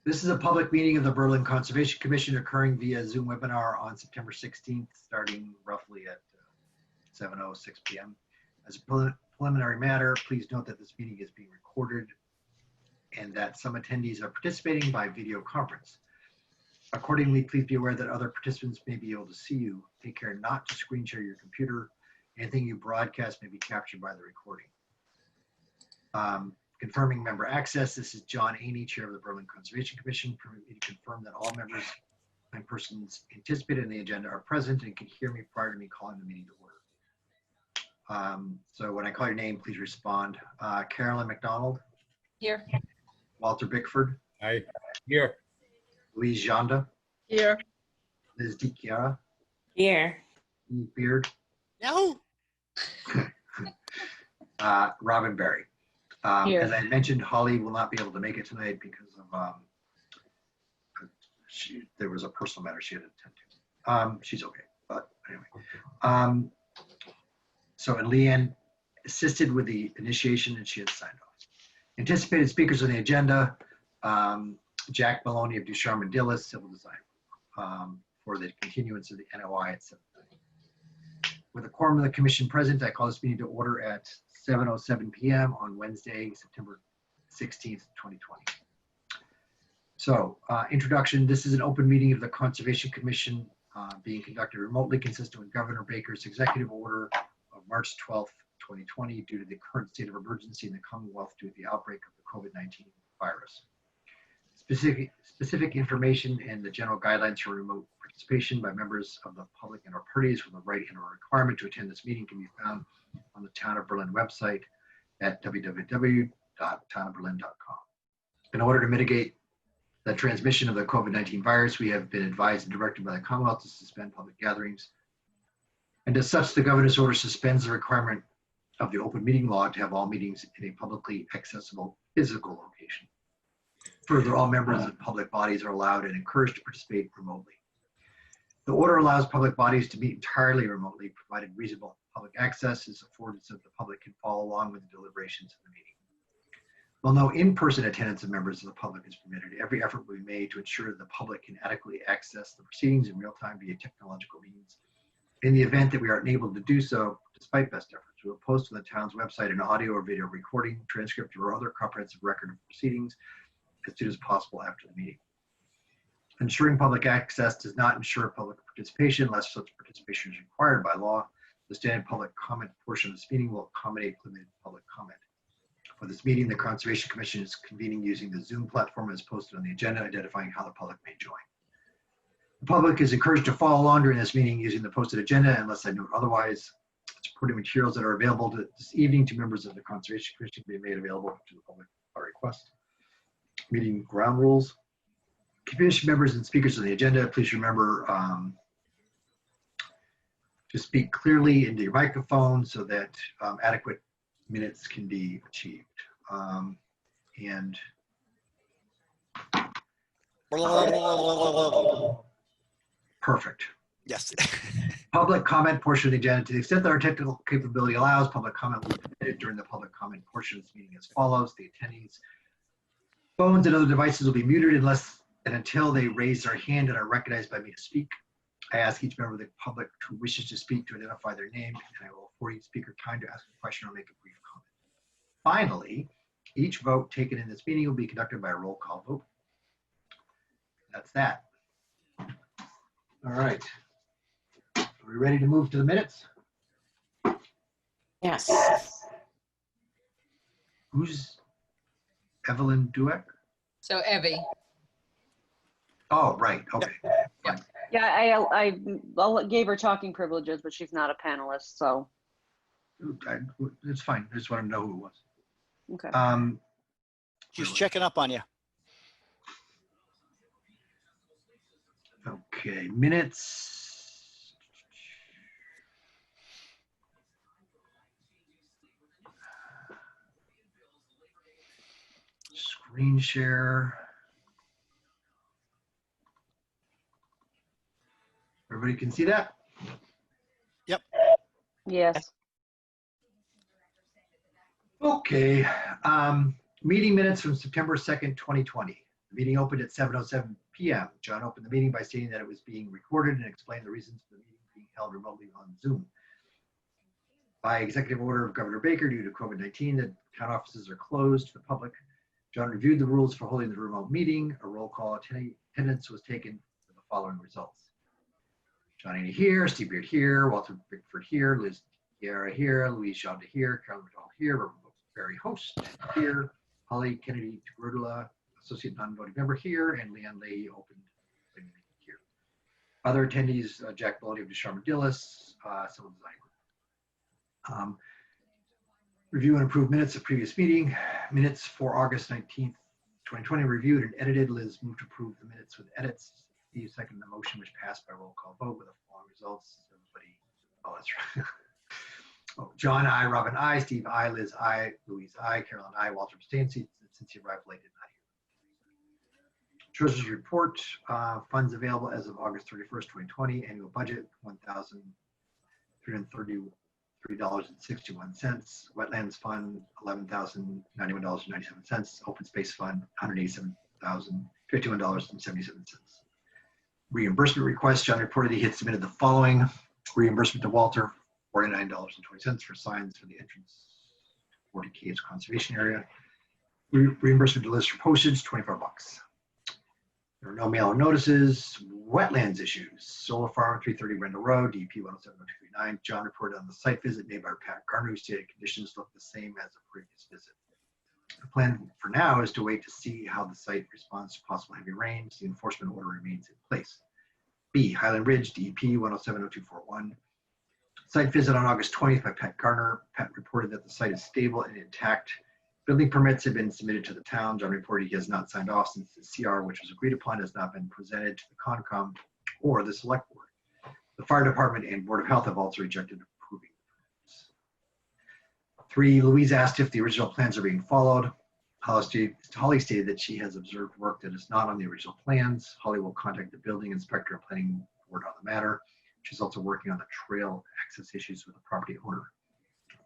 This is a public meeting of the Berlin Conservation Commission occurring via Zoom webinar on September 16th, starting roughly at 7:06 p.m. As a preliminary matter, please note that this meeting is being recorded and that some attendees are participating by video conference. Accordingly, please be aware that other participants may be able to see you. Take care not to screen share your computer. Anything you broadcast may be captured by the recording. Confirming member access. This is John Aney, Chair of the Berlin Conservation Commission. Permit me to confirm that all members and persons anticipated in the agenda are present and can hear me prior to me calling the meeting to order. So when I call your name, please respond. Carolyn McDonald. Here. Walter Bickford. Aye. Here. Louise Janda. Here. Liz DiChiara. Here. Eve Beard. No. Robin Berry. As I mentioned, Holly will not be able to make it tonight because of there was a personal matter she had to attend to. She's okay, but anyway. And Leanne assisted with the initiation and she has signed off. Anticipated speakers on the agenda, Jack Maloney of Ducharme and Dillis, Civil Design, for the continuance of the NOI at 7:30. With a quorum of the commission present, I call this meeting to order at 7:07 p.m. on Wednesday, September 16th, 2020. So, introduction. This is an open meeting of the Conservation Commission being conducted remotely, consistent with Governor Baker's executive order of March 12th, 2020, due to the current state of emergency in the Commonwealth due to the outbreak of the COVID-19 virus. Specific information and the general guidelines for remote participation by members of the public and or parties with a right and or requirement to attend this meeting can be found on the Town of Berlin website at www.townofberlin.com. In order to mitigate the transmission of the COVID-19 virus, we have been advised and directed by the Commonwealth to suspend public gatherings. And as such, the governor's order suspends the requirement of the open meeting law to have all meetings in a publicly accessible physical location. Further, all members of public bodies are allowed and encouraged to participate remotely. The order allows public bodies to meet entirely remotely, provided reasonable public access is afforded so that the public can follow along with the deliberations of the meeting. While no in-person attendance of members of the public is permitted, every effort will be made to ensure that the public can adequately access the proceedings in real time via technological means. In the event that we are unable to do so, despite best efforts, we will post on the town's website an audio or video recording, transcript, or other comprehensive record of proceedings as soon as possible after the meeting. Ensuring public access does not ensure public participation unless such participation is required by law. The standard public comment portion of this meeting will accommodate limited public comment. For this meeting, the Conservation Commission is convening using the Zoom platform as posted on the agenda, identifying how the public may join. The public is encouraged to follow along during this meeting using the posted agenda unless I note otherwise. Supporting materials that are available this evening to members of the Conservation Commission will be made available to the public by request. Meeting ground rules. Commission members and speakers on the agenda, please remember to speak clearly into your microphone so that adequate minutes can be achieved. Perfect. Yes. Public comment portion of the agenda. To the extent that our technical capability allows, public comment will be permitted during the public comment portion of this meeting as follows. The attendees' phones and other devices will be muted unless and until they raise their hand and are recognized by me to speak. I ask each member of the public who wishes to speak to identify their name, and I will afford each speaker time to ask a question or make a brief comment. Finally, each vote taken in this meeting will be conducted by a roll call vote. That's that. All right. Are we ready to move to the minutes? Yes. Who's Evelyn Dueck? So Evie. Oh, right. Okay. Fine. Yeah, I gave her talking privileges, but she's not a panelist, so. It's fine. I just want to know who it was. Okay. She's checking up on you. Okay, minutes. Screen share. Everybody can see that? Yep. Yes. Okay. Meeting minutes from September 2nd, 2020. The meeting opened at 7:07 p.m. John opened the meeting by stating that it was being recorded and explained the reasons for the meeting being held remotely on Zoom. By executive order of Governor Baker, due to COVID-19, the town offices are closed to the public. John reviewed the rules for holding the remote meeting. A roll call attendance was taken for the following results. John Haney here, Steve Beard here, Walter Bickford here, Liz Guerra here, Louise Jonda here, Carolyn McDonald here, Robert Barry Host here, Holly Kennedy Tagrudula, Associate Non-Voting Member here, and Leanne Leahy opened here. Other attendees, Jack Boldy of Desharman Dillis, Civil Design Group. Review and approve minutes of previous meeting. Minutes for August 19th, 2020 reviewed and edited. Liz moved to approve the minutes with edits. Steve seconded the motion, which passed by roll call vote with the following results. Everybody, oh, that's right. Oh, John, I, Robin, I, Steve, I, Liz, I, Louise, I, Carolyn, I, Walter abstained since he arrived late and not here. Treasurer's report, funds available as of August 31st, 2020, annual budget, $1,333.61. Wetlands fund, $11,091.97. Open space fund, $187,051.77. Reimbursement request, John reported he had submitted the following. Reimbursement to Walter, $49.20 for signs for the entrance 40 Caves Conservation Area. Reimbursement to Liz for postage, $25. There are no mail or notices. Wetlands issues. Solar farm, 330 Rendell Road, DP 107-0239. John reported on the site visit made by Pat Garner, who stated conditions look the same as the previous visit. The plan for now is to wait to see how the site responds to possible heavy rains. The enforcement order remains in place. B, Highland Ridge, DP 107-0241. Site visit on August 20th by Pat Garner. Pat reported that the site is stable and intact. Building permits have been submitted to the town. John reported he has not signed off since the CR, which was agreed upon, has not been presented to the Concom or the Select Board. The Fire Department and Board of Health have also rejected approving the permits. 3, Louise asked if the original plans are being followed. Holly stated that she has observed work that is not on the original plans. Holly will contact the building inspector and planning board on the matter. She's also working on the trail access issues with the property owner.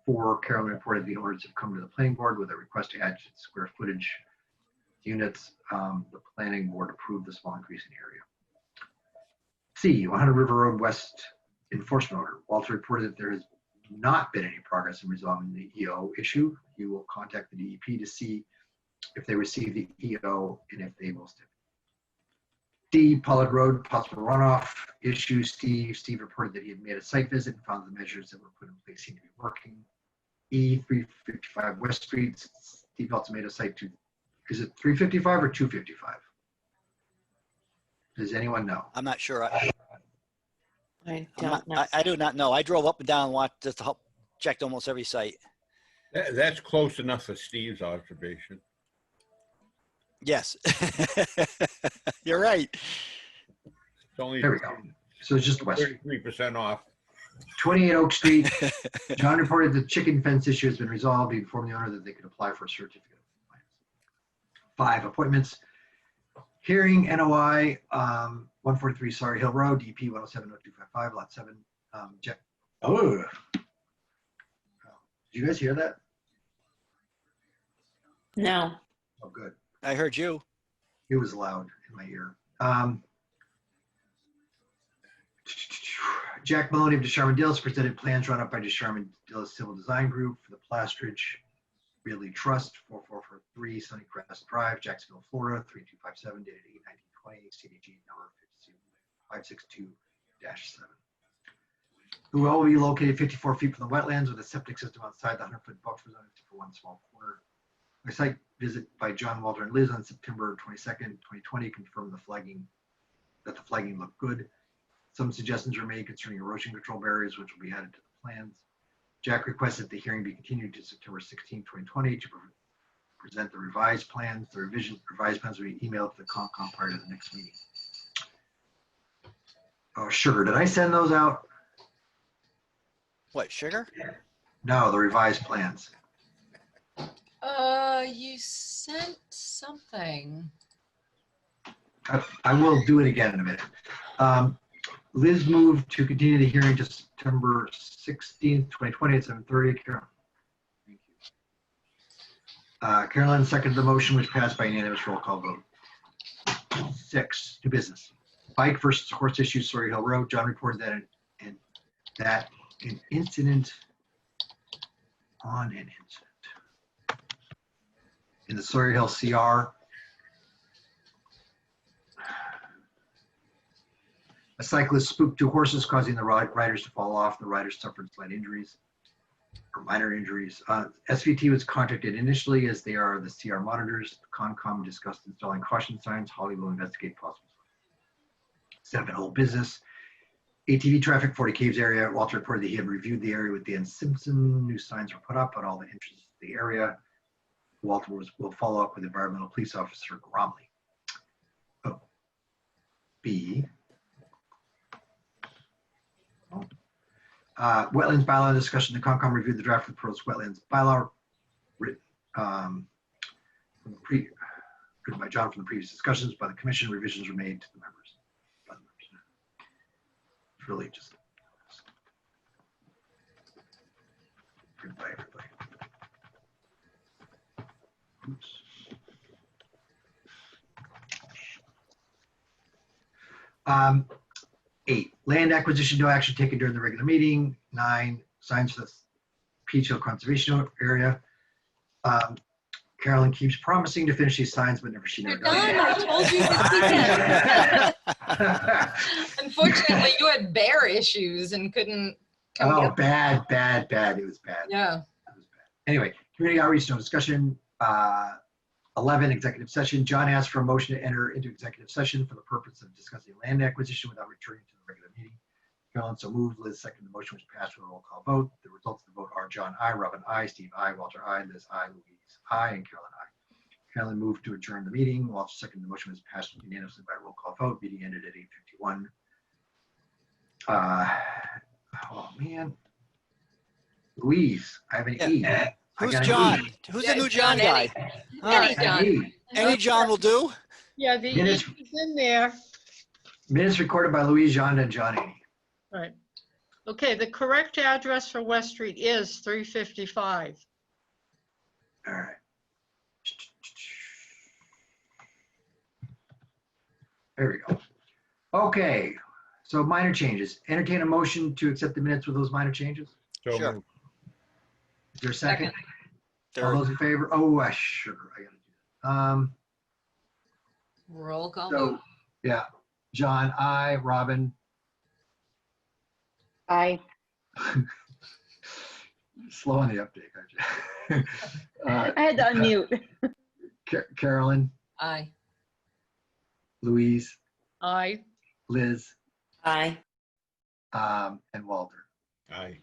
4, Carolyn reported the owners have come to the planning board with a request to add square footage units. The planning board approved the small increase in area. C, 100 River Road West enforcement order. Walter reported that there has not been any progress in resolving the EO issue. He will contact the DEP to see if they receive the EO and if they will step. D, Pollard Road, possible runoff issue. Steve reported that he had made a site visit and found the measures that were put in place seem to be working. E, 355 West Street. Steve also made a site to, is it 355 or 255? Does anyone know? I'm not sure. I don't know. I do not know. I drove up and down and watched, just checked almost every site. That's close enough for Steve's observation. Yes. You're right. It's only There we go. So it's just west. 33% off. 28 Oak Street. John reported the chicken fence issue has been resolved. He informed the owner that they could apply for a certificate of compliance. 5, appointments. Hearing NOI 143 Sorry Hill Road, DP 107-0255, lot 7. Oh, did you guys hear that? No. Oh, good. I heard you. It was loud in my ear. Jack Maloney of Desharman Dillis presented plans drawn up by Desharman Dillis Civil Design Group for the Plastrich Realty Trust, 4443 Sunnycrest Drive, Jacksonville, Florida, 3257, dated 8/19/20, CDG number 562-7. Who will be located 54 feet from the wetlands with a septic system outside the 100-foot buffer zone for one small corner. A site visit by John, Walter, and Liz on September 22nd, 2020 confirmed that the flagging looked good. Some suggestions were made concerning erosion control barriers, which will be added to the plans. Jack requested the hearing be continued to September 16, 2020 to present the revised plans. The revised plans will be emailed to the Concom prior to the next meeting. Oh, sugar, did I send those out? What, sugar? No, the revised plans. You sent something. I will do it again in a minute. Liz moved to continue the hearing to September 16th, 2020 at 7:30. Carolyn. Thank you. Carolyn seconded the motion, which passed by unanimous roll call vote. 6, new business. Bike versus horse issue, Sawyer Hill Road. John reported that an incident in the Sawyer Hill CR. A cyclist spooked 2 horses, causing the riders to fall off. The riders suffered slight injuries or minor injuries. SVT was contacted initially as they are the CR monitors. Concom discussed installing caution signs. Holly will investigate possible. 7, old business. ATV traffic, 40 Caves area. Walter reported that he had reviewed the area with Dan Simpson. New signs were put up on all the entrances to the area. Walter will follow up with environmental police officer Gromley. Oh. B. Wetlands bylaw discussion. The Concom reviewed the draft of the proposed wetlands bylaw written by John from the previous discussions. By the commission, revisions were made to the members. It's really just written by everybody. Oops. 8, land acquisition, no action taken during the regular meeting. 9, signs for the Peach Hill Conservation Area. Carolyn keeps promising to finish these signs, but she never You're done. I does. told you this weekend. Unfortunately, you had bear issues and couldn't come Oh, get bad. It was bad. Yeah. It was bad. Anyway, community outreach, no discussion. 11, executive session. John asked for a motion to enter into executive session for the purpose of discussing land acquisition without returning to the regular meeting. Carolyn so moved. Liz seconded the motion, which passed with a roll call vote. The results of the vote are John I, Robin I, Steve I, Walter I, Liz I, Louise I, and Carolyn I. Carolyn moved to adjourn the meeting. Walter seconded the motion, was passed unanimously by roll call vote. Meeting ended at 8:51. Oh man, Louise, I have an E. Who's I got an John? E. Who's Yeah, the new John guy? All Any right. John. An E. Any John will do. Yeah, the E Minutes. is in there. Minutes recorded by Louise, John, and John Haney. Right. Okay, the correct address for West Street is 355. All right. There we go. Okay, so minor changes. Entertain a motion to accept the minutes with those minor changes. So Sure. moved. Is there a second? All Third. those in favor? Oh, sugar. I gotta do that. Roll call So, vote. yeah, John, I, Robin, I, slow on the uptake, aren't you? I had to unmute. Carolyn, Aye. Louise, I, Liz, Aye. and Walter. Aye.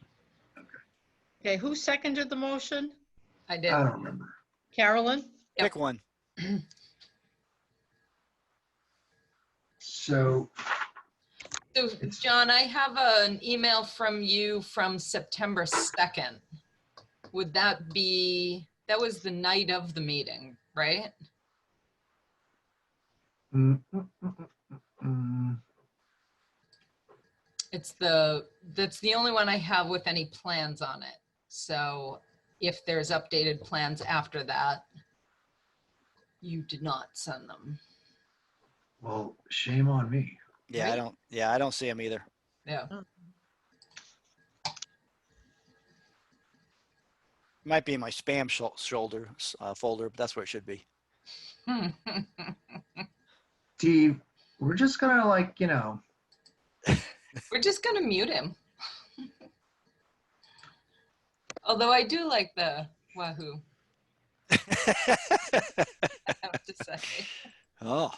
okay, who seconded the motion? I did. I don't remember. Carolyn? Yep. Pick one. So, So, John, I have an email from you from September 2nd. Would that be, that was the night of the meeting, right? That's the only one I have with any plans on it. So if there's updated plans after that, you did not send them. well, shame on me. Yeah, Right. I don't see him either. Yeah. Might be in my spam folder, but that's where it should be. Steve, we're just gonna We're just gonna mute him. Although I do like the wahoo, I have to say. Oh,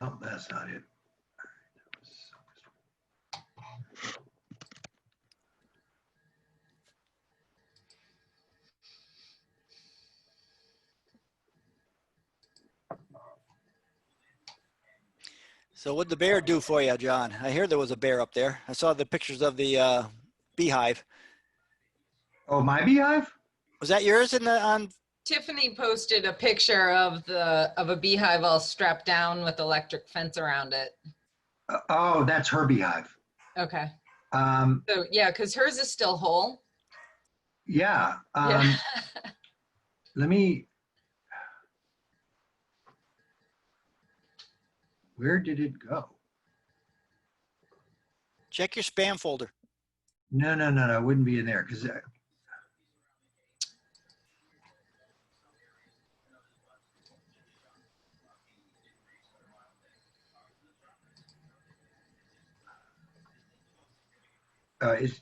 oh, that's not it. so what'd the bear do for you, John? I hear there was a bear up there. I saw the pictures of the beehive. Oh, my beehive? Was that yours on? Tiffany posted a picture of a beehive all strapped down with electric fence around it. Oh, that's her beehive. Okay. Um, So yeah, because hers is still whole. Yeah. Yeah. Let me. Where did it go? Check your spam folder. No, it wouldn't be in there because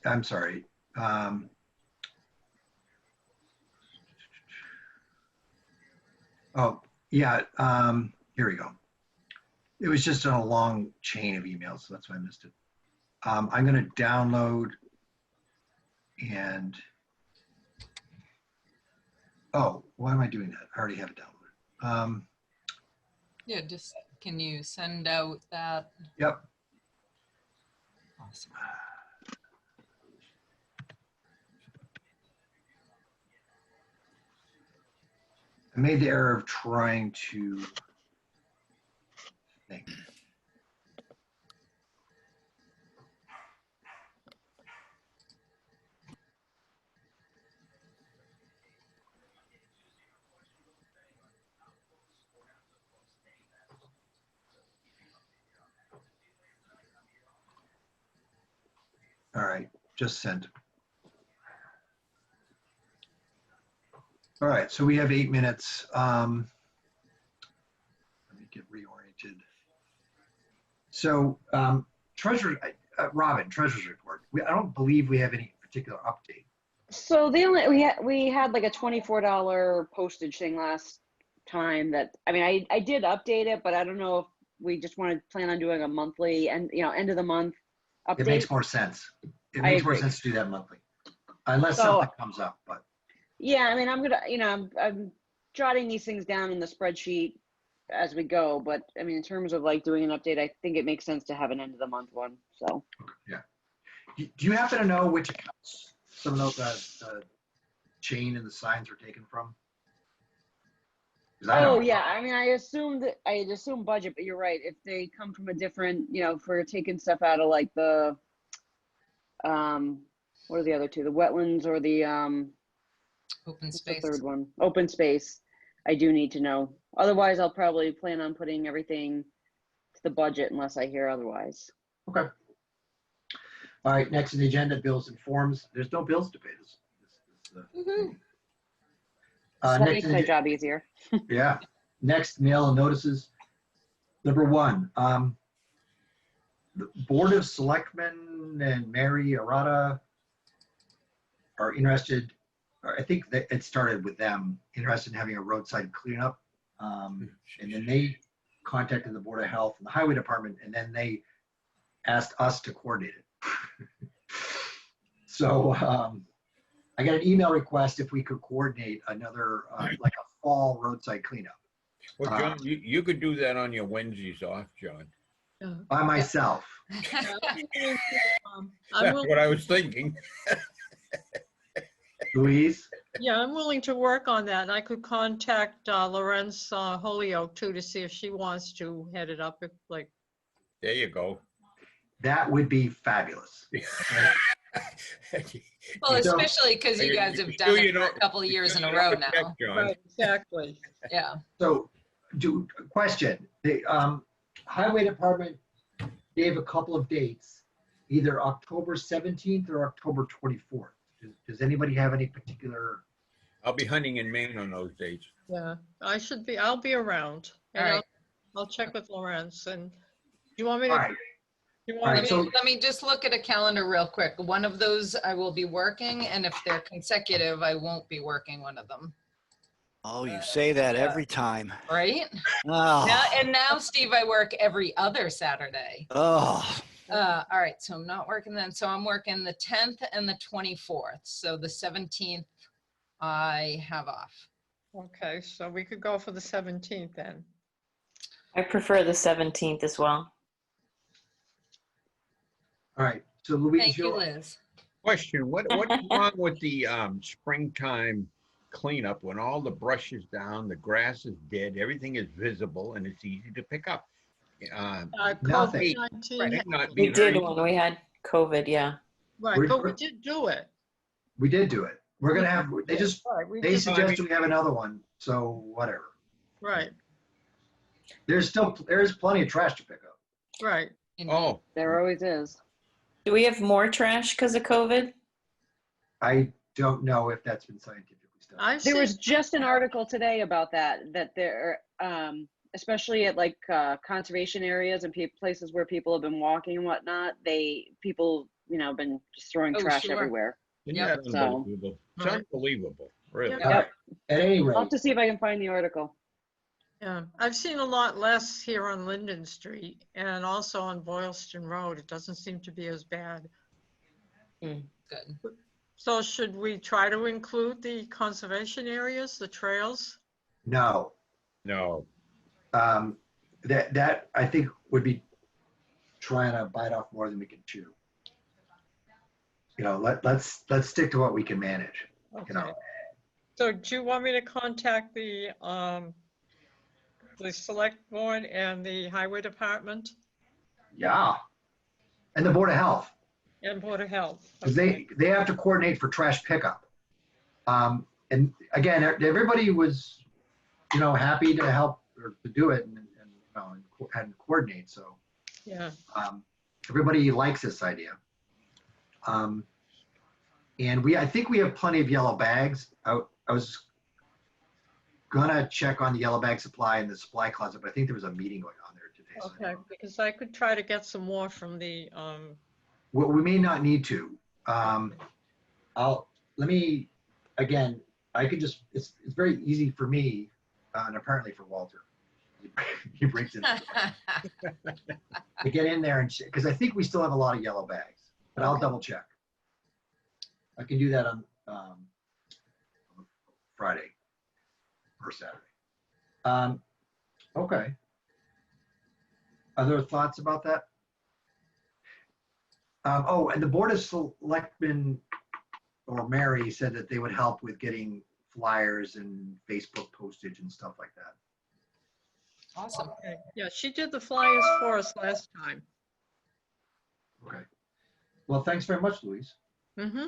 I'm sorry. Oh, yeah. Here we go. It was just on a long chain of emails, so that's why I missed it. I'm going to download and, oh, why am I doing that? I already have it downloaded. Yeah, just, can you send out that? Yep. Awesome. I made the error of trying to think. All right, just sent. All right, so we have 8 minutes. Let me get reoriented. So, Robin, Treasurer's Report. I don't believe we have any particular update. So we had like a $24 postage thing last time that, I mean, I did update it, but I don't know if we just want to plan on doing a monthly and, end of the month update. It makes more sense. It I makes more agree. sense to do that monthly, unless So- something comes up. But Yeah, I mean, I'm gonna, I'm jotting these things down in the spreadsheet as we go, but I mean, in terms of like doing an update, I think it makes sense to have an end of the month one, so. do you happen to know which accounts some of those chain and the signs are taken from? 'Cause I Oh, don't. yeah, I mean, I assumed budget, but you're right. If they come from a different, if we're taking stuff out of like the, what are the other two? The wetlands or the, Open what's the space. third one? Open space. I do need to know. Otherwise, I'll probably plan on putting everything to the budget unless I hear otherwise. Okay. All right, next on the agenda, bills and forms. There's no bills to pay this. Woohoo. That Next makes on my the, job easier. yeah. Next, mail and notices. Number one, the Board of Selectmen and Mary Arata are interested, or I think that it started with them, interested in having a roadside cleanup. And then they contacted the Board of Health and the Highway Department, and then they asked us to coordinate it. So I got an email request if we could coordinate another, like a fall roadside cleanup Well, John, you could do that on your Wednesdays off, John. by myself. I'm That's willing, what I was thinking. Louise? yeah, I'm willing to work on that. And I could contact Lorenz Holyoke too to see if she wants to head it up. If, like, There you go. That would be fabulous. Well, So- especially because you guys have done it for a couple of years in a row now. John. right, exactly. Yeah. So, question, the Highway Department gave a couple of dates, either October 17th or October 24th. Does anybody have any particular? I'll be hunting in Maine on those dates. Yeah, I'll be around. And All right. I'll check with Lorenz. And you want me All to, right, you all want right, me so- Let me just look at a calendar real quick. One of those I will be working, and if they're consecutive, I won't be working one of them. Oh, you say that every time. Right? Oh, Now, Steve, I work every other Saturday. oh. All right, so I'm not working then. So I'm working the 10th and the 24th. So the 17th, I have off. Okay, so we could go for the 17th then. I prefer the 17th as well. all right, so Louise, Thank you, you're, Liz. Question, what's wrong with the springtime cleanup when all the brush is down, the grass is dead, everything is visible, and it's easy to pick up? Nothing. COVID-19, Might not We be very- did when we had COVID, yeah. right, We're- but we did do it. we did do it. We're gonna have, they just, All right, we they just- suggested we have another one, so whatever. Right, There's plenty of trash to pick up. right. Indeed. Oh, There always is. Do we have more trash because of COVID? I don't know if that's been scientifically studied. I've There seen, was just an article today about that there, especially at like conservation areas and places where people have been walking and whatnot, people, been just throwing Oh, trash sure. everywhere. isn't Yep. that So- unbelievable? It's Right. unbelievable, really. Yep. All right. At any I'll have rate, to see if I can find the article. yeah, I've seen a lot less here on Linden Street and also on Boylston Road. It doesn't seem to be as bad. Good. So should we try to include the conservation areas, the trails? no. No, That I think would be trying to bite off more than we can chew. Let's stick to what we can manage. Okay. So do you want me to contact the select board and the highway department Yeah. And the Board of Health, and Board of Health? 'cause Okay. they have to coordinate for trash pickup. And again, everybody was, happy to help or to do it and coordinate. So Yeah, everybody likes this idea. And I think we have plenty of yellow bags. I was gonna check on the yellow bag supply in the supply closet, but I think there was a meeting going on there today. So okay, because I could try to get some more from the, well, we may not need to. Again, I could just, it's very easy for me, and apparently for Walter. He breaks it to get in there and, because I think we still have a lot of yellow bags, but I'll Okay. double check. I can do that on Friday or Saturday. Okay. Other thoughts about that? And the Board of Selectmen, or Mary, said that they would help with getting flyers and Facebook postage and stuff like that. Awesome. okay. Yeah, she did the flyers for us last time. Okay. Well, thanks very much, Louise. Mm-hmm.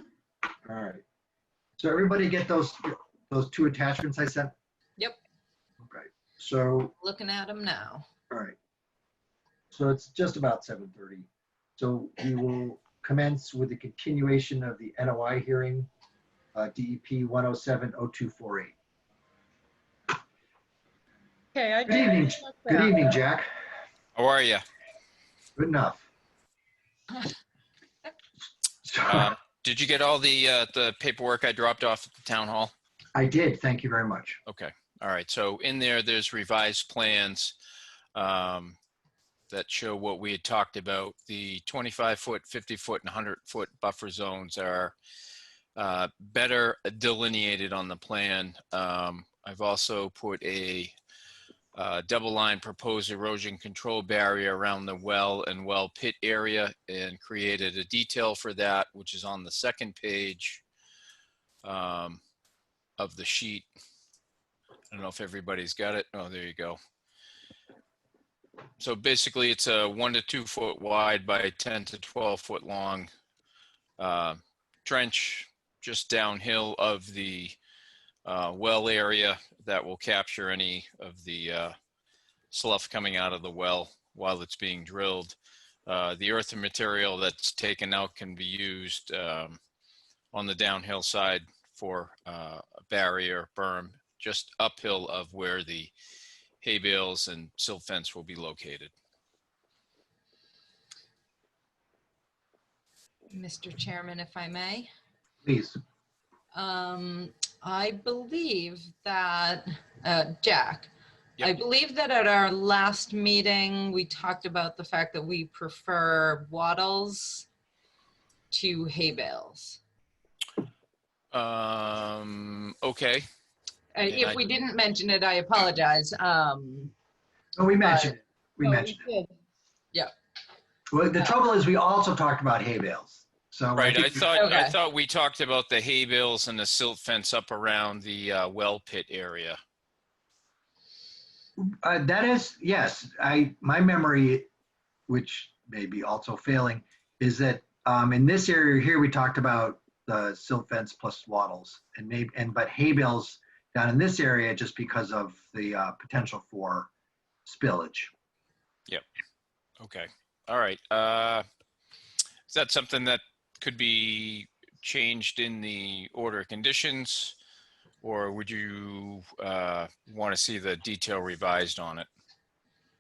All right. So everybody get those two attachments I sent? Yep. Okay. So, Looking at them now. all right. So it's just about 7:30. So we will commence with the continuation of the NOI hearing, DEP 107-0248. Okay, I Good evening. checked Good that. evening, Jack. How are you? Good enough. Did you get all the paperwork I dropped off at the town hall? I did. Thank you very much. Okay. All right. So in there's revised plans that show what we had talked about. The 25-foot, 50-foot, and 100-foot buffer zones are better delineated on the plan. I've also put a double line proposed erosion control barrier around the well and well pit area and created a detail for that, which is on the second page of the sheet. I don't know if everybody's got it. Oh, there you go. So basically it's a 1 to 2 foot wide by 10 to 12 foot long trench just downhill of the well area that will capture any of the slough coming out of the well while it's being drilled. The earthen material that's taken out can be used on the downhill side for a barrier berm just uphill of where the hay bales and silt fence will be located. Mr. Chairman, if I may. Please. I believe that, Jack, Yep. I believe that at our last meeting, we talked about the fact that we prefer wattles to hay bales. Okay. If we didn't mention it, I apologize. Oh, we mentioned it. We Oh, we mentioned it. did. Yeah. Well, the trouble is we also talked about hay bales. So Right. I think thought Okay. we talked about the hay bales and the silt fence up around the well pit area. that is, yes, my memory, which may be also failing, is that in this area here, we talked about the silt fence plus wattles, but hay bales down in this area just because of the potential for spillage. Okay. All right. Is that something that could be changed in the order of conditions, or would you want to see the detail revised on it?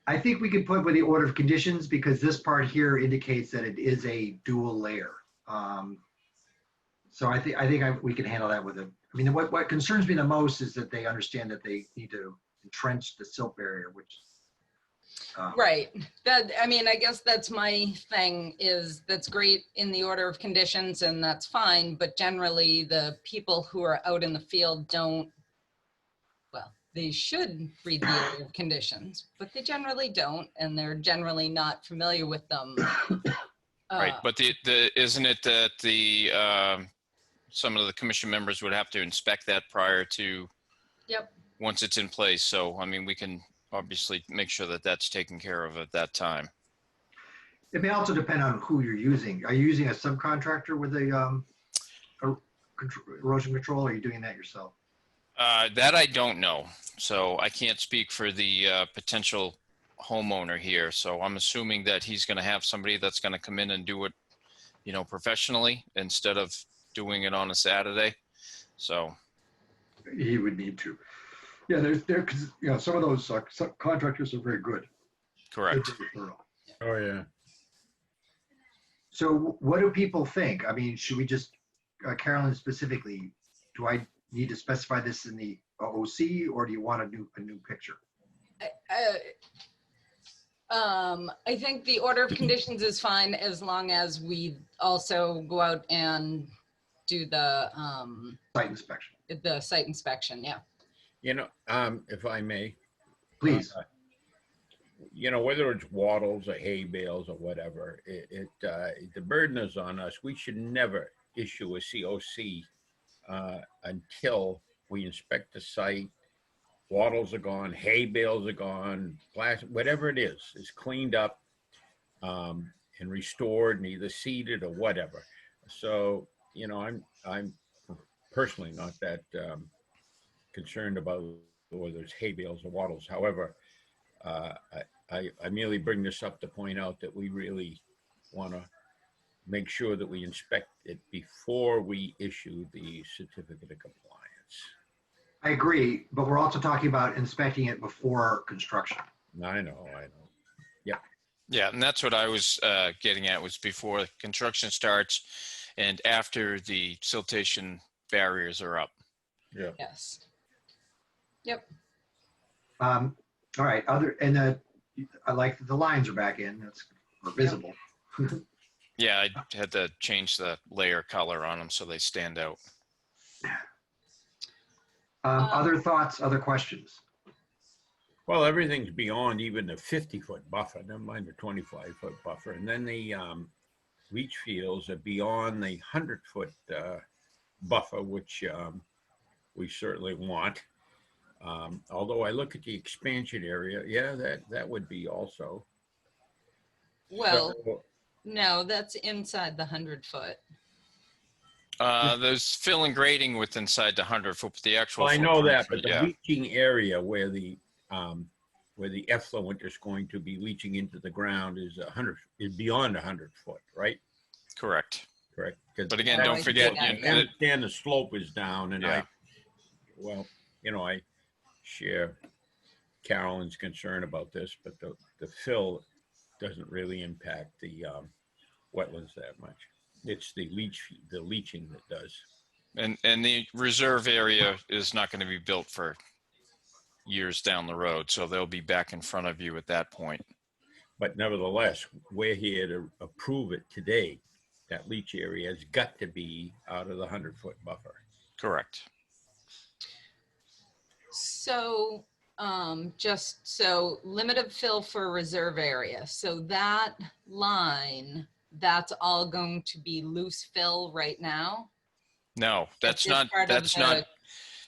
I think we could put with the order of conditions because this part here indicates that it is a dual layer. So I think we can handle that with it. I mean, what concerns me the most is that they understand that they need to entrench the silt barrier, which. Right. That, I mean, I guess that's my thing is that's great in the order of conditions and that's fine. But generally the people who are out in the field don't, well, they should read the order of conditions, but they generally don't. And they're generally not familiar with them. Right. But isn't it that some of the commission members would have to inspect that prior to once it's in place? So, I mean, we can obviously make sure that that's taken care of at that time. It may also depend on who you're using. Are you using a subcontractor with a erosion control, or are you doing that yourself? That I don't know. So I can't speak for the potential homeowner here. So I'm assuming that he's going to have somebody that's going to come in and do it, professionally instead of doing it on a Saturday. So He would need to. Yeah, some of those contractors are very good. correct. Oh, yeah. So what do people think? I mean, should we just, Carolyn specifically, do I need to specify this in the OC, or do you want a new picture? I think the order of conditions is fine as long as we also go out and do the Site inspection. the site inspection. Yeah. If I may, Please. Whether it's wattles or hay bales or whatever, the burden is on us. We should never issue a COC until we inspect the site. Wattles are gone, hay bales are gone, plastic, whatever it is cleaned up and restored and either seeded or whatever. So, I'm personally not that concerned about whether it's hay bales or wattles. However, I merely bring this up to point out that we really want to make sure that we inspect it before we issue the certificate of compliance. I agree, but we're also talking about inspecting it before construction. I know. Yep. Yeah, and that's what I was getting at, was before construction starts and after the siltation barriers are up. Yeah. Yes. Yep. All right. I like that the lines are back in. That's visible. Yeah, I had to change the layer color on them so they stand out. Other thoughts, other questions? Well, everything's beyond even the 50-foot buffer, never mind the 25-foot buffer. And then the leach fields are beyond the 100-foot buffer, which we certainly want. Although I look at the expansion area, yeah, that would be also. Well, So, no, that's inside the 100-foot. There's fill and grading with inside the 100-foot, the actual. well, I know that, footprint, but the leaching area where the effluent is going to be leaching into the ground is beyond 100-foot, right? Correct. Correct. But again, don't Right. forget, I understand the slope is down, and Yeah. I share Carolyn's concern about this, but the fill doesn't really impact the wetlands that much. It's the leaching that does. and the reserve area is not going to be built for years down the road, so they'll be back in front of you at that point. But nevertheless, we're here to approve it today. That leach area has got to be out of the 100-foot buffer. Correct. So just so limit of fill for reserve area. So that line, that's all going to be loose fill right now? No, that's This not, part of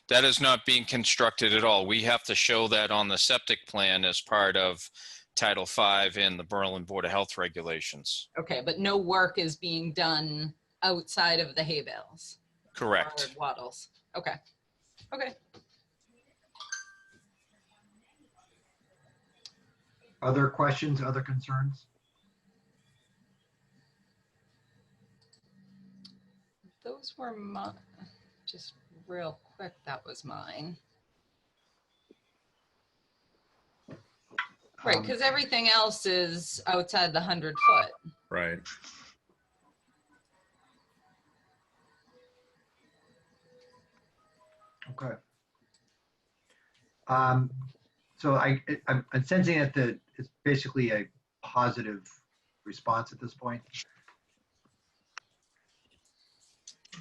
that is not being constructed at all. We have to show that on the septic plan as part of Title V in the Berlin Board of Health regulations. Okay, but no work is being done outside of the hay bales. Correct. Or wattles. Okay. Okay. Other questions, other concerns? Those were my, just real quick, that was mine. Right, because everything else is outside the 100-foot. Right. Okay. So I'm sensing that it's basically a positive response at this point.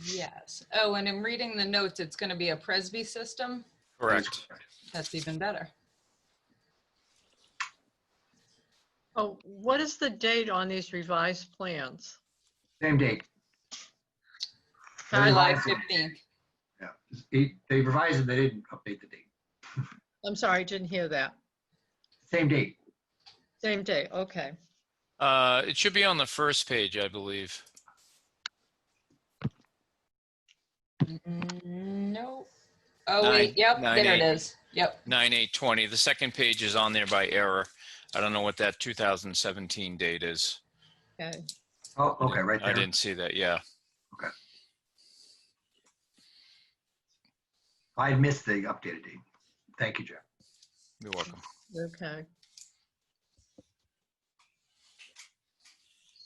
Yes. Oh, and in reading the notes, it's going to be a Presby system. Correct. That's even better. Oh, what is the date on these revised plans? Same date. They July revised it. 15th. Yeah, they revised it, they didn't update the date. I'm sorry, I didn't hear that. Same date. Same day, okay. It should be on the first page, I believe. No. Oh, wait. Yep. There it is. Yep. 9/8/20. The second page is on there by error. I don't know what that 2017 date is. Okay. Oh, okay, right I there. didn't see that. Yeah. Okay. I missed the updated date. Thank you, Jeff. You're welcome. Okay.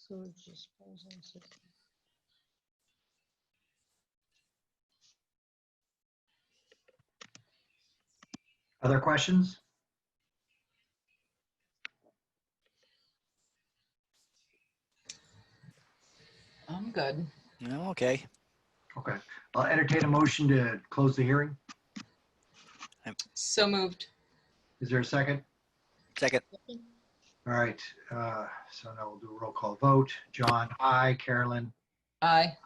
So just pause on second. Other questions? I'm good. No, okay. Okay. I'll entertain a motion to close the hearing. So moved. Is there a second? Second. All right. So now we'll do a roll call vote. John, aye. Carolyn, Aye.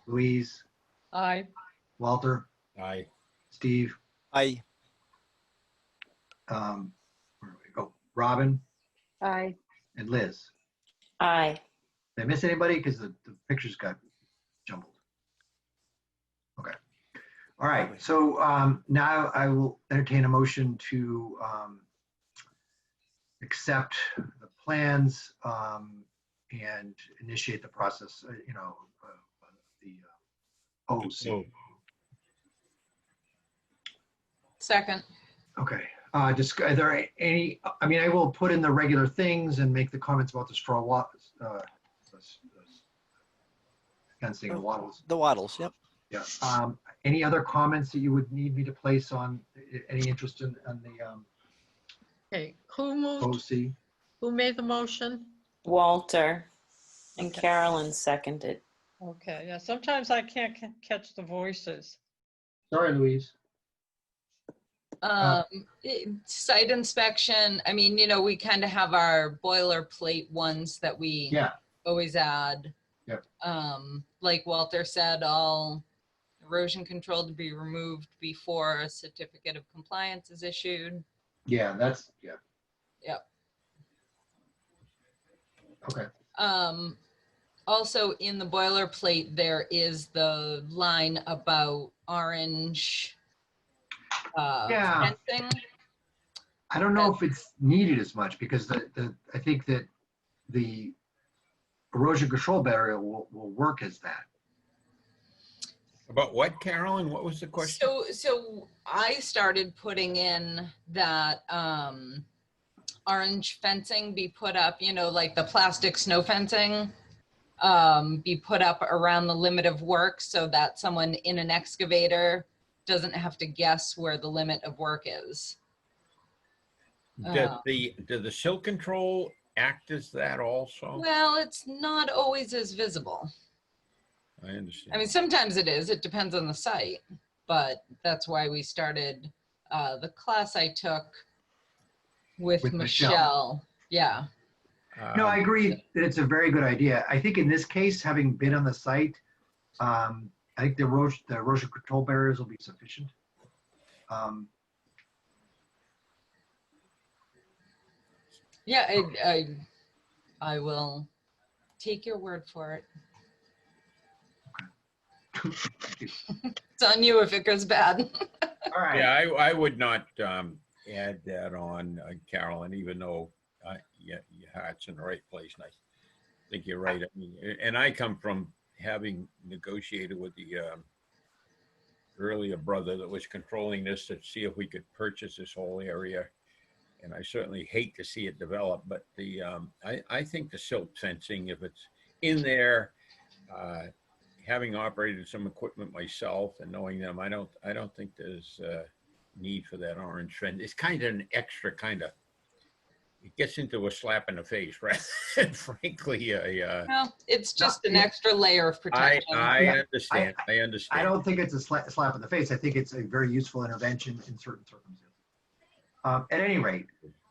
Louise, Aye. Walter, Aye. Steve, Aye. where do we go? Robin Aye. and Liz. Aye. Did I miss anybody? Because the pictures got jumbled. Okay. All right. So now I will entertain a motion to accept the plans and initiate the process, the OC. So, Second. Okay. Just, are there any, I mean, I will put in the regular things and make the comments about the straw fencing and wattles. The wattles, yep. Yeah. Any other comments that you would need me to place on, any interest in the Okay, who moved, OC? who made the motion? Walter and Okay. Carolyn seconded. Okay, yeah, sometimes I can't catch the voices. Sorry, Louise. Site inspection. I mean, we kind of have our boilerplate ones that we Yeah. always add. Yep. Like Walter said, all erosion control to be removed before a certificate of compliance is issued. Yeah, that's, yeah. Yep. Okay. Also in the boilerplate, there is the line about orange Yeah. fencing. I don't know if it's needed as much because I think that the erosion control barrier will work as that. about what, Carolyn? What was the question? So I started putting in that orange fencing be put up, like the plastic snow fencing, be put up around the limit of work so that someone in an excavator doesn't have to guess where the limit of work is. Did the silt control act as that also? Well, it's not always as visible. I understand. I mean, sometimes it is. It depends on the site, but that's why we started the class I took with Michelle. Yeah. No, I agree that it's a very good idea. I think in this case, having been on the site, I think the erosion control barriers will be sufficient. Yeah, I will take your word for it. It's on you if it goes bad. All right. Yeah, I would not add that on, Carolyn, even though your heart's in the right place. And I think you're right. I mean, and I come from having negotiated with the earlier brother that was controlling this to see if we could purchase this whole area. And I certainly hate to see it develop, but the I think the silt fencing, if it's in there, having operated some equipment myself and knowing them, I don't think there's need for that orange fence. It's kind of an extra kind of, it gets into a slap in the face, right? Frankly, Well, it's just an extra layer of protection. I understand. I understand. I don't think it's a slap in the face. I think it's a very useful intervention in certain circumstances. At any rate,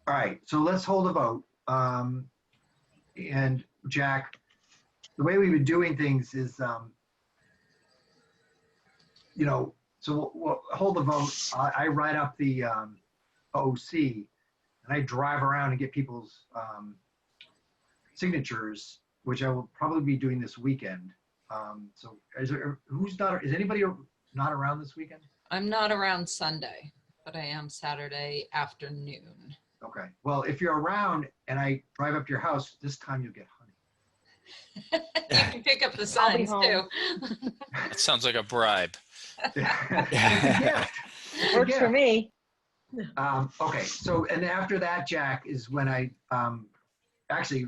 all right, so let's hold a vote. And Jack, the way we've been doing things is, you know, so we'll hold the vote. I write up the OC, and I drive around and get people's signatures, which I will probably be doing this weekend. So is anybody not around this weekend? I'm not around Sunday, but I am Saturday afternoon. Okay. Well, if you're around and I drive up to your house, this time you'll get honey. You can pick up the I'll be signs too. That sounds like a bribe. It's a gift. It's a Works for gift. me. Okay. So, and after that, Jack, is when I actually,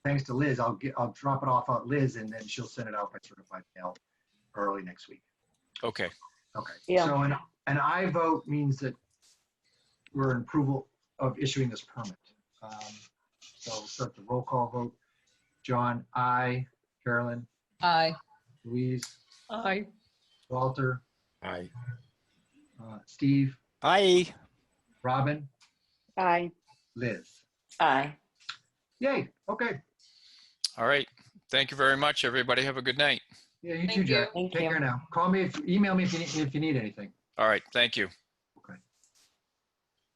thanks to Liz, I'll drop it off at Liz, and then she'll send it out by certified mail early next week. Okay. Okay. Yeah. So an I vote means that we're in approval of issuing this permit. So we'll start the roll call vote. John, aye. Carolyn, Aye. Louise, Aye. Walter, I Steve, Aye. Robin, Aye. Liz. Aye. Yay. Okay. All right. Thank you very much, everybody. Have a good night. Yeah, you Thank too, Jack. you. Thank Take you. care now. Call me, email me if you need anything. All right. Thank you.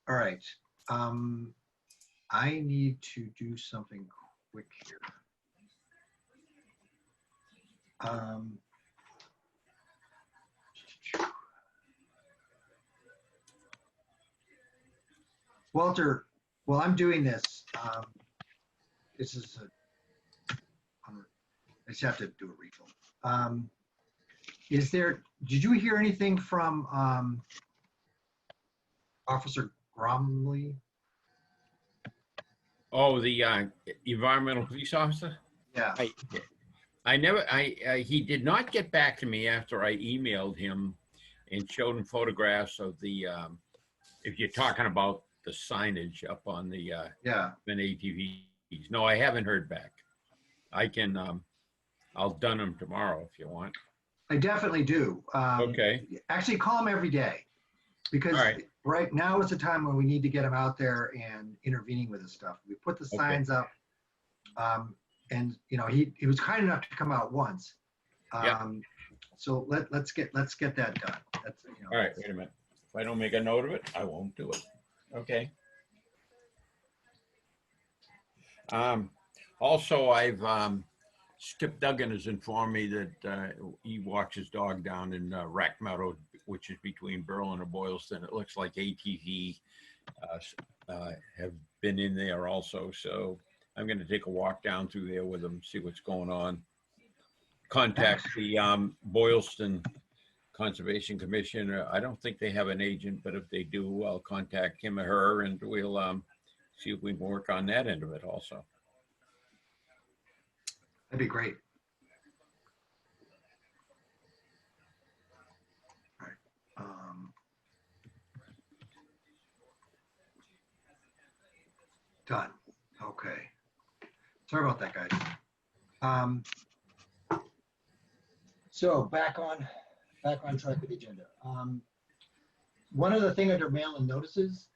All right. I need to do something quick here. Walter, while I'm doing this, this is I just have to do a refill. Did you hear anything from Officer Gromley? Oh, the environmental police officer? Yeah. He did not get back to me after I emailed him and showed him photographs of the, if you're talking about the signage up on the Yeah. ATVs. No, I haven't heard back. I can, I'll done them tomorrow if you want. I definitely do. Okay. Actually, call him every day, because All right. right now is the time when we need to get him out there and intervening with this stuff. We put the Okay. signs up, and you know he was kind enough to come out once. Yeah. So let's get that done. That's, you know. All right, wait a minute. If I don't make a note of it, I won't do it. Okay. Also, I've Skip Duggan has informed me that he walks his dog down in Rack Meadow, which is between Berlin and Boylston. It looks like ATV have been in there also. So I'm going to take a walk down through there with him, see what's going on. Contact the Boylston Conservation Commission. I don't think they have an agent, but if they do, I'll contact him or her, and we'll see if we can work on that end of it also. That'd be great. All right. Done. Okay. Sorry about that, guys. So back on track with the agenda. One other thing under mail and notices,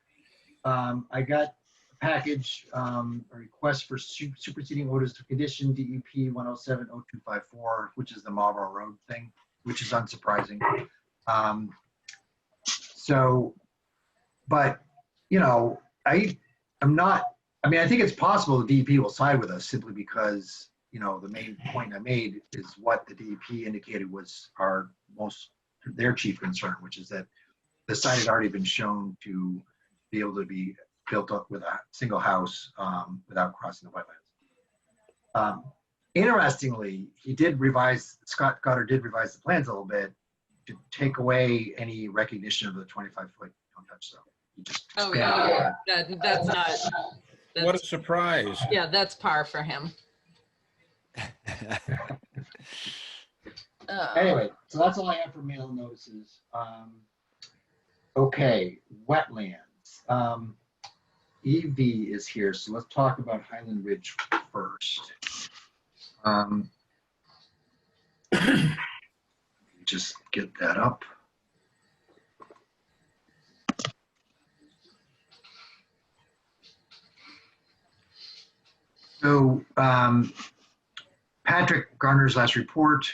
I got package, a request for superseding orders of condition, DEP 107-0254, which is the Marlboro Road thing, which is unsurprising. So, but, you know, I think it's possible the DEP will side with us simply because the main point I made is what the DEP indicated was their chief concern, which is that the site had already been shown to be able to be built up with a single house without crossing the wetlands. Interestingly, Scott Goddard did revise the plans a little bit to take away any recognition of the 25-foot don't touch zone. Oh yeah, that's not. What a surprise. Yeah, that's par for him. Anyway, so that's all I have for mail notices. Okay, wetlands. EV is here, so let's talk about Highland Ridge first. Just get that up. So Patrick Garner's last report,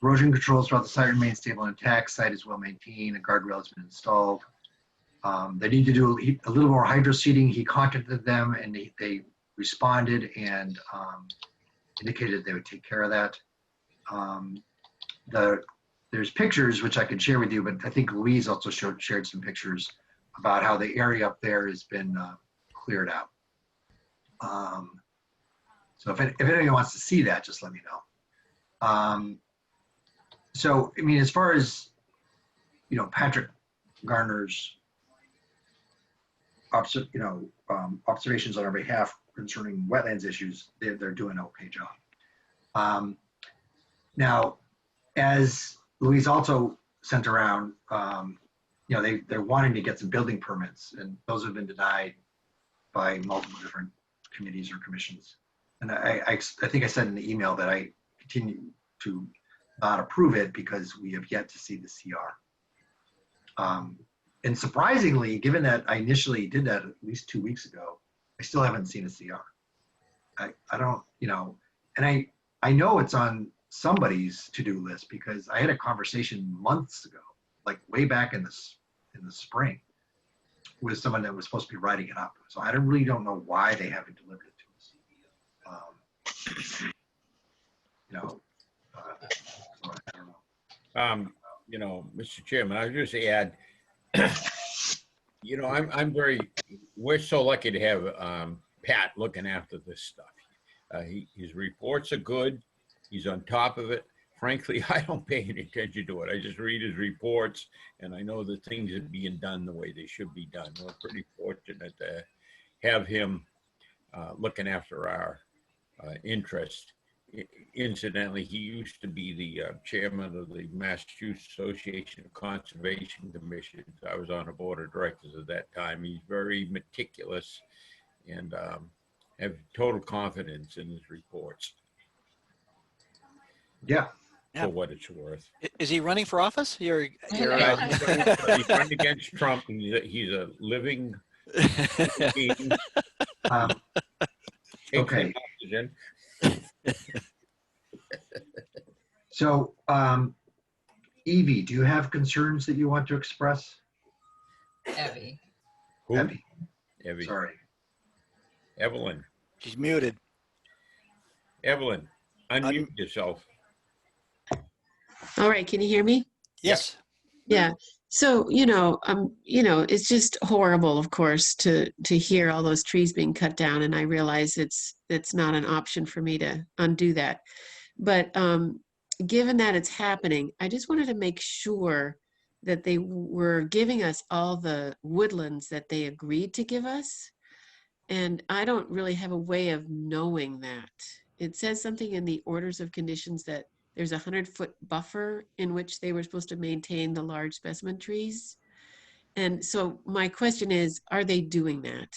erosion controls throughout the site remain stable and intact. Site is well maintained. A guardrail has been installed. They need to do a little more hydro seeding. He contacted them and they responded and indicated they would take care of that. There's pictures which I can share with you, but I think Louise also shared some pictures about how the area up there has been cleared out. So if anyone wants to see that, just let me know. So, I mean, as far as, Patrick Garner's observations on our behalf concerning wetlands issues, they're doing an okay job. Now, as Louise also sent around, they're wanting to get some building permits, and those have been denied by multiple different committees or commissions. And I think I said in the email that I continue to not approve it because we have yet to see the CR. And surprisingly, given that I initially did that at least 2 weeks ago, I still haven't seen a CR. I don't, and I know it's on somebody's to-do list because I had a conversation months ago, like way back in the spring, with someone that was supposed to be writing it up. So I really don't know why they haven't delivered it to us. So I don't know. Mr. Chairman, I was just add, we're so lucky to have Pat looking after this stuff. His reports are good. He's on top of it. Frankly, I don't pay any attention to it. I just read his reports, and I know that things are being done the way they should be done. We're pretty fortunate to have him looking after our interest. Incidentally, he used to be the chairman of the Massachusetts Association of Conservation Commissions. I was on the board of directors at that time. He's very meticulous and have total confidence in his reports. Yeah. For what it's worth. Is he running for office? He's running against Trump. He's a living being. Okay. So, Evie, do you have concerns that you want to express? Evie. Who? Evie. Sorry. Evelyn. She's muted. Evelyn, unmute yourself. All right, can you hear me? Yes. Yeah. So, it's just horrible, of course, to hear all those trees being cut down, and I realize it's not an option for me to undo that. But given that it's happening, I just wanted to make sure that they were giving us all the woodlands that they agreed to give us. And I don't really have a way of knowing that. It says something in the orders of conditions that there's a 100-foot buffer in which they were supposed to maintain the large specimen trees. And so my question is, are they doing that?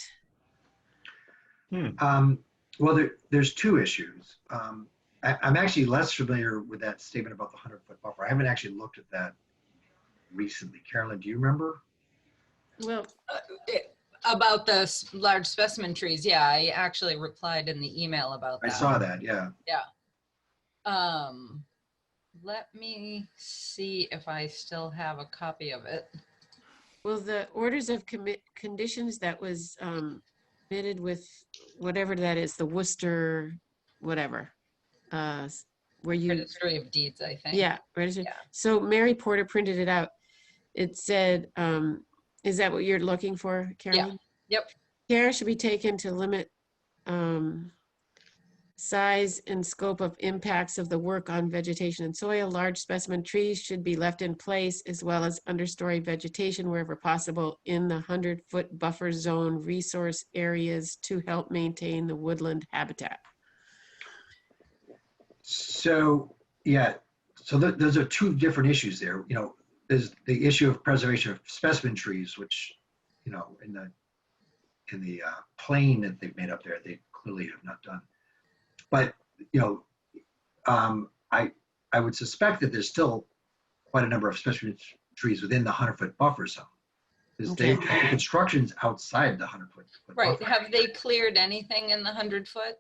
Well, there's two issues. I'm actually less familiar with that statement about the 100-foot buffer. I haven't actually looked at that recently. Carolyn, do you remember? Well, about the large specimen trees, yeah, I actually replied in the email about that. I saw that, yeah. Yeah. Let me see if I still have a copy of it. well, the orders of conditions that was submitted with whatever that is, the Worcester, whatever. where you, Registry of Deeds, I think. yeah, registered. Yeah. So Mary Porter printed it out. It said, is that what you're looking for, Carolyn? Yep. Care should be taken to limit size and scope of impacts of the work on vegetation and soil. Large specimen trees should be left in place, as well as understory vegetation wherever possible in the 100-foot buffer zone resource areas to help maintain the woodland habitat. So, yeah, so those are two different issues there. You know, there's the issue of preservation of specimen trees, which, you know, in the plane that they've made up there, they clearly have not done. But, you know, I would suspect that there's still quite a number of specimen trees within the 100-foot buffer zone. Because the construction's outside the 100-foot Right. buffer. Have they cleared anything in the 100-foot?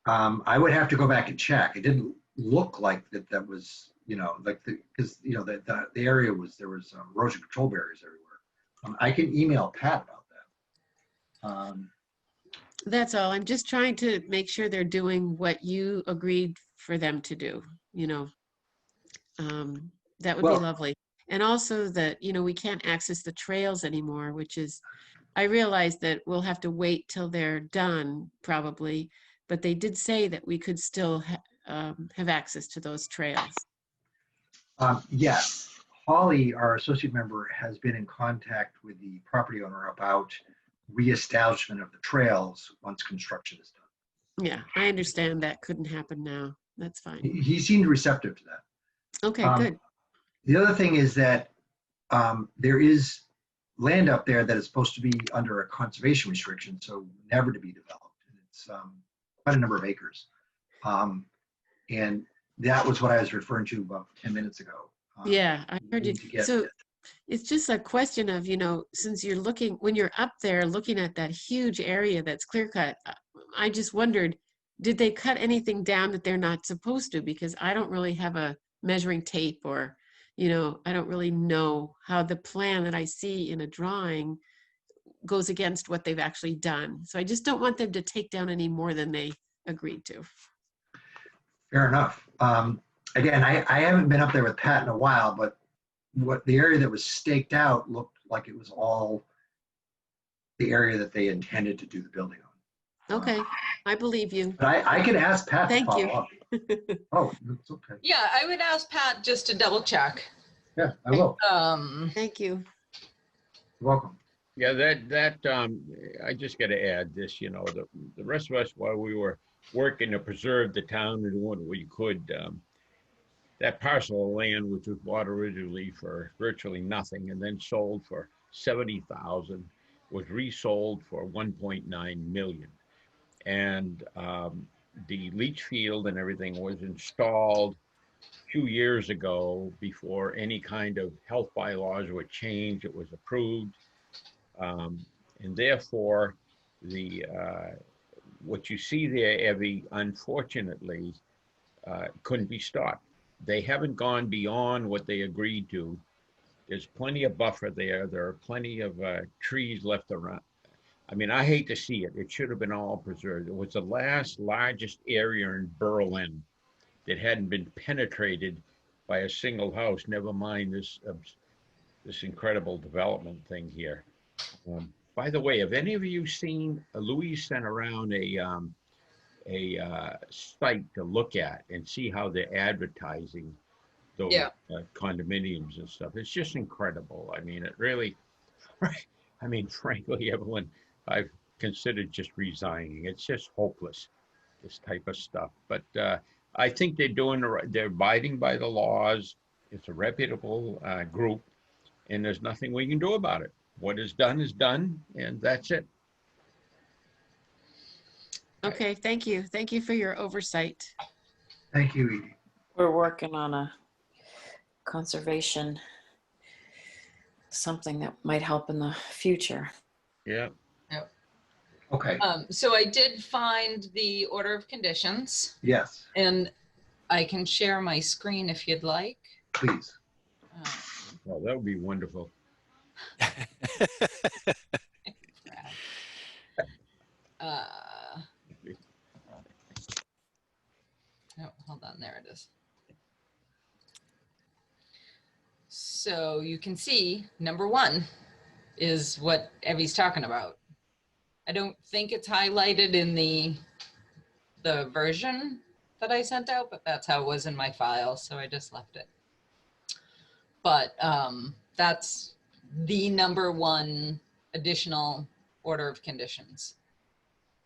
I would have to go back and check. It didn't look like that was, you know, like because, you know, the area was, there was erosion control barriers everywhere. I can email Pat about that. That's all. I'm just trying to make sure they're doing what you agreed for them to do, you know. That would be Well- lovely. And also that, you know, we can't access the trails anymore, which is, I realize that we'll have to wait till they're done probably, but they did say that we could still have access to those trails. Yes, Holly, our associate member, has been in contact with the property owner about reestablishment of the trails once construction is done. Yeah, I understand that couldn't happen now. That's fine. He seemed receptive to that. Okay, good. The other thing is that there is land up there that is supposed to be under a conservation restriction, so never to be developed. And it's quite a number of acres. And that was what I was referring to about 10 minutes ago. Yeah, I heard you. need to get- So it's just a question of, you know, since you're looking, when you're up there looking at that huge area that's clear cut, I just wondered, did they cut anything down that they're not supposed to? Because I don't really have a measuring tape, or, you know, I don't really know how the plan that I see in a drawing goes against what they've actually done. So I just don't want them to take down any more than they agreed to. Fair enough. Again, I haven't been up there with Pat in a while, but what the area that was staked out looked like it was all the area that they intended to do the building on. Okay, I believe you. But I could ask Pat to Thank follow you. up. Oh, it's okay. Yeah, I would ask Pat just to double check. Yeah, I will. Thank you. You're welcome. Yeah, I just got to add this, you know, the rest of us, while we were working to preserve the town and doing what we could, that parcel of land, which was bought originally for virtually nothing and then sold for $70,000, was resold for 1.9 million. And the leach field and everything was installed a few years ago before any kind of health bylaws were changed. It was approved. And therefore, what you see there, Evie, unfortunately, couldn't be stopped. They haven't gone beyond what they agreed to. There's plenty of buffer there. There are plenty of trees left around. I mean, I hate to see it. It should have been all preserved. It was the last largest area in Berlin that hadn't been penetrated by a single house, never mind this incredible development thing here. By the way, have any of you seen, Louise sent around a site to look at and see how they're advertising those condominiums and stuff. It's just incredible. I mean, it really, I mean, frankly, Evelyn, I've considered just resigning. It's just hopeless, this type of stuff. But I think they're abiding by the laws. It's a reputable group, and there's nothing we can do about it. What is done, and that's it. Okay, thank you. Thank you for your oversight. Thank you, Edie. We're working on a conservation, something that might help in the future. Yeah. Okay. So I did find the order of conditions, Yes, and I can share my screen if you'd like. please. Well, that would be wonderful. So you can see number 1 is what Evie's talking about. I don't think it's highlighted in the version that I sent out, but that's how it was in my file, so I just left it. But that's the number 1 additional order of conditions.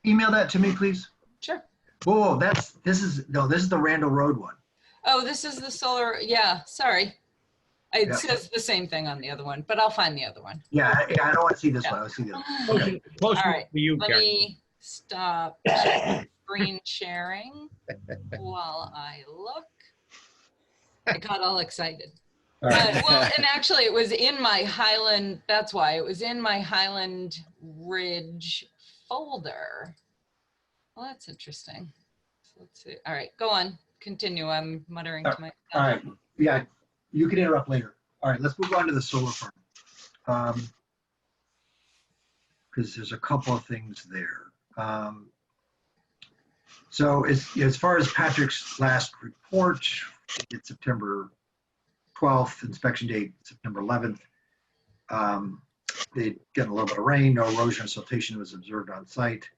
Email that to me, please. Sure. Whoa, this is the Randall Road one. Oh, this is the solar, yeah, sorry. It Yeah. says the same thing on the other one, but I'll find the other one. Yeah, I don't want to see this Yeah. one. I want to see the other one. Okay. Close All right, to you, let Karen. me stop screen sharing while I look. I got all excited. All right. Well, and actually it was in my Highland, that's why, it was in my Highland Ridge folder. Well, that's interesting. So let's see. All right, go on, continue. I'm muttering to myself. All right. Yeah, you can interrupt later. All right, let's move on to the solar farm. Because there's a couple of things there. So as far as Patrick's last report, it's September 12th, inspection date September 11th. They get a little bit of rain, no erosion or siltation was observed on site.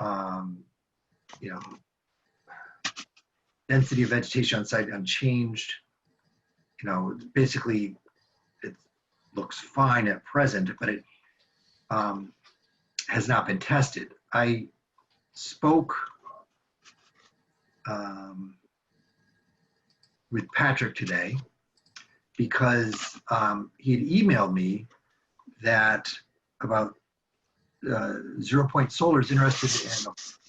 You know, density of vegetation on site unchanged. You know, basically it looks fine at present, but it has not been tested. I spoke with Patrick today because he had emailed me that about Zero Point Solar is interested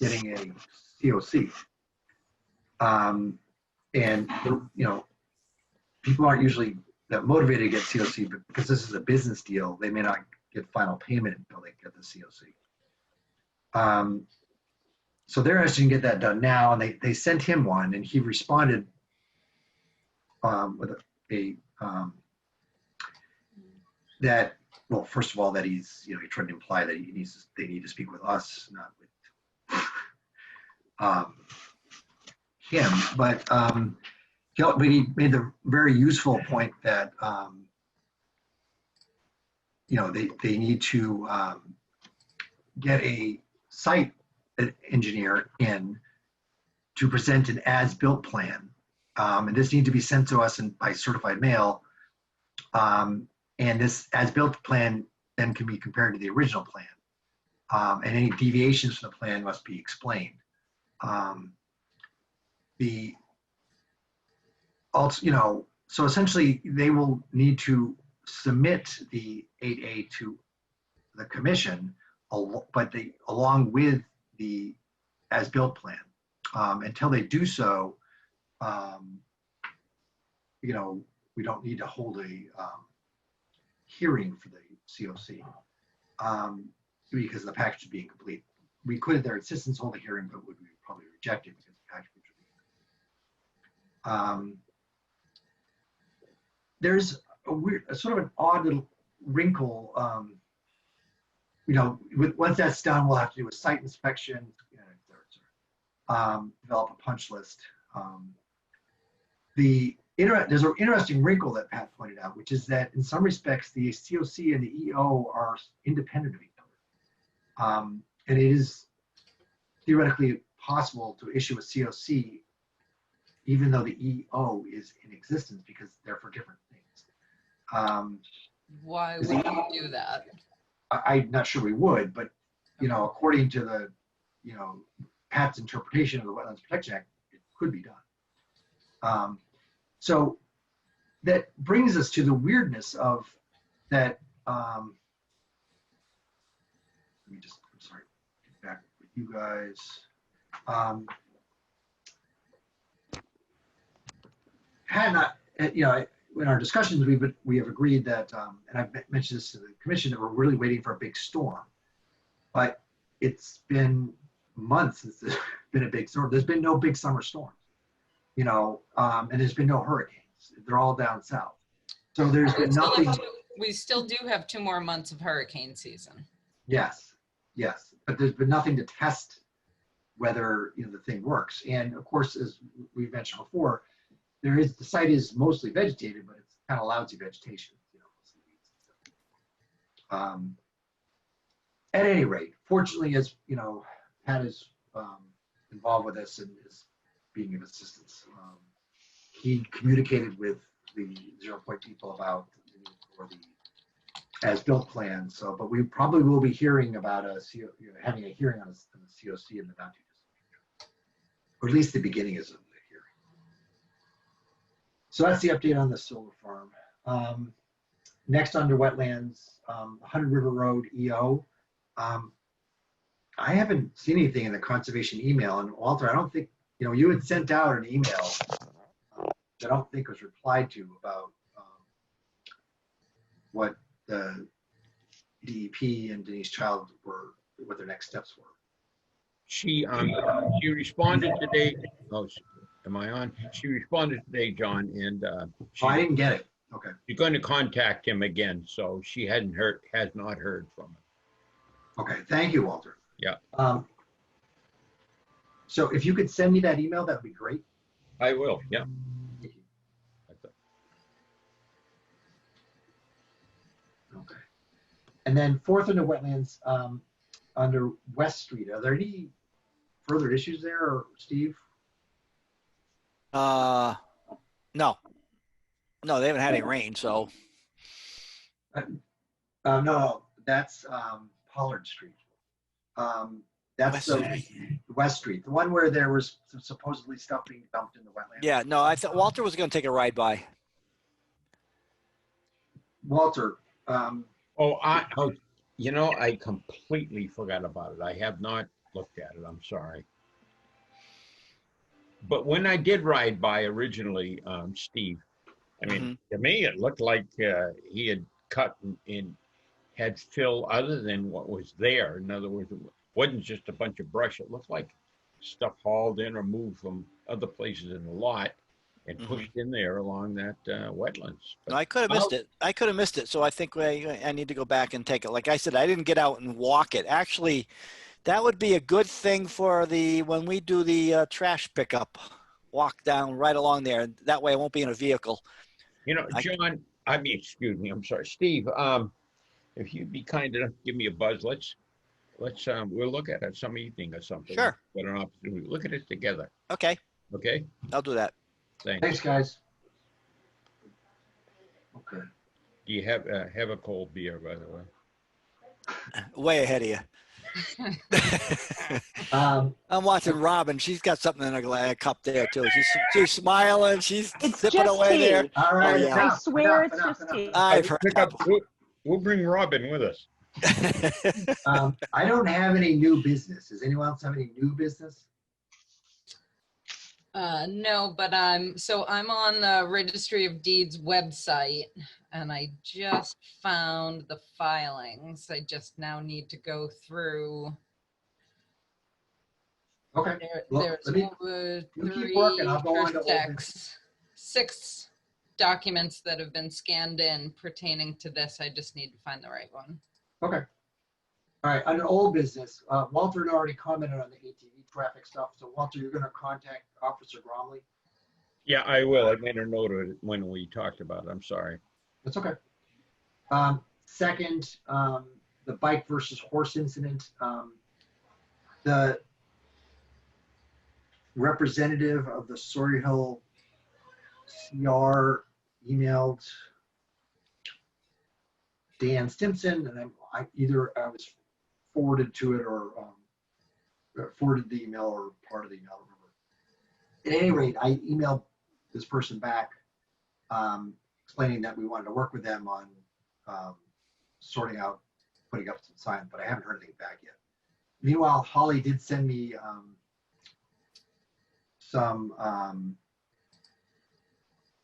in getting a COC. And, you know, people aren't usually that motivated to get COC, but because this is a business deal, they may not get final payment until they get the COC. So they're interested in get that done now, and they sent him one, and he responded with that. Well, first of all, that he's, you know, he tried to imply that they need to speak with us, not with him. But he made the very useful point that you know, they need to get a site engineer in to present an as-built plan, and this needs to be sent to us by certified mail. And this as-built plan then can be compared to the original plan, and any deviations from the plan must be explained. You know, so essentially they will need to submit the 8A to the commission, but along with the as-built plan. Until they do so, you know, we don't need to hold a hearing for the COC because the package is being complete. We could, at their insistence, hold a hearing, but would probably reject it because the package would be. There's a sort of an odd little wrinkle. You know, once that's done, we'll have to do a site inspection, develop a punch list. There's an interesting wrinkle that Pat pointed out, which is that in some respects, the COC and the EO are independent of each other. And it is theoretically possible to issue a COC even though the EO is in existence because they're for different things. Why would you do that? I'm not sure we would, but, you know, according to the, you know, Pat's interpretation of the Wetlands Protection Act, it could be done. So that brings us to the weirdness of that. Let me just, I'm sorry, get back with you guys. Pat and I, you know, in our discussions, we have agreed that, and I've mentioned this to the commission, that we're really waiting for a big storm. But it's been months since there's been a big storm. There's been no big summer storms, you know, and there's been no hurricanes. They're all down south. So there's been nothing. We still do have 2 more months of hurricane season. Yes, yes, but there's been nothing to test whether, you know, the thing works. And of course, as we mentioned before, the site is mostly vegetated, but kind of lousy vegetation, you know. Some weeds and stuff. At any rate, fortunately, as you know, Pat is involved with this and is being of assistance. He communicated with the 0 Point people about the need for the as-built plan. So, but we probably will be hearing about having a hearing on the COC in the not too distant future, or at least the beginning is of the hearing. So that's the update on the solar farm. Next, under wetlands, 100 River Road EO. I haven't seen anything in the conservation email, and Walter, I don't think, you know, you had sent out an email that I don't think was replied to about what the DEP and Denise Child what their next steps were. She responded today. Oh, am I on? She responded today, John, and I didn't get it. Okay. She's going to contact him again, so she has not heard from him. Okay, thank you, Walter. Yeah. So if you could send me that email, that would be great. I will, yeah. Thank you. Okay. And then fourth under wetlands, under West Street, are there any further issues there, or Steve? No. No, they haven't had any rain, so. No, that's Pollard Street. That's the West Street, the one where there was supposedly stuff being dumped in the wetlands. Yeah, no, I thought Walter was going to take a ride by. Walter. You know, I completely forgot about it. I have not looked at it. I'm sorry. But when I did ride by originally, Steve, I mean, to me, it looked like he had cut and had fill other than what was there. In other words, it wasn't just a bunch of brush. It looked like stuff hauled in or moved from other places in the lot and pushed in there along that wetlands. But no, I could have missed it. I could have missed it. So I think I need to go back and take it. Like I said, I didn't get out and walk it. Actually, that would be a good thing for when we do the trash pickup. Walk down right along there. That way I won't be in a vehicle. You know, John, excuse me, I'm sorry, Steve, if you'd be kind enough to give me a buzz, let's we'll look at it some evening or something. Sure. Get an opportunity. Look at it together. Okay. Okay. I'll do that. Thanks, guys. Okay. Do you have a cold beer, by the way? Way ahead of you. I'm watching Robin. She's got something in her cup there too. She's smiling. She's sipping away tea. there. All right. Oh, yeah. I swear it's just tea. I've heard. We'll bring Robin with us. I don't have any new business. Does anyone else have any new business? No, but I'm on the Registry of Deeds website, and I just found the filings. I just now need to go through. Okay. There's keep working. I'll go on to six documents that have been scanned in pertaining to this. I just need to find the right one. Okay. All right. Under old business, Walter had already commented on the ATV traffic stuff. So Walter, you're going to contact Officer Gromley. Yeah, I will. I made a note of it when we talked about it. I'm sorry. That's okay. Second, the bike versus horse incident. The representative of the Sawyer Hill CR emailed Dan Stimson, and I was forwarded to it or forwarded the email or part of the email. At any rate, I emailed this person back explaining that we wanted to work with them on sorting out, putting up some signs, but I haven't heard anything back yet. Meanwhile, Holly did send me some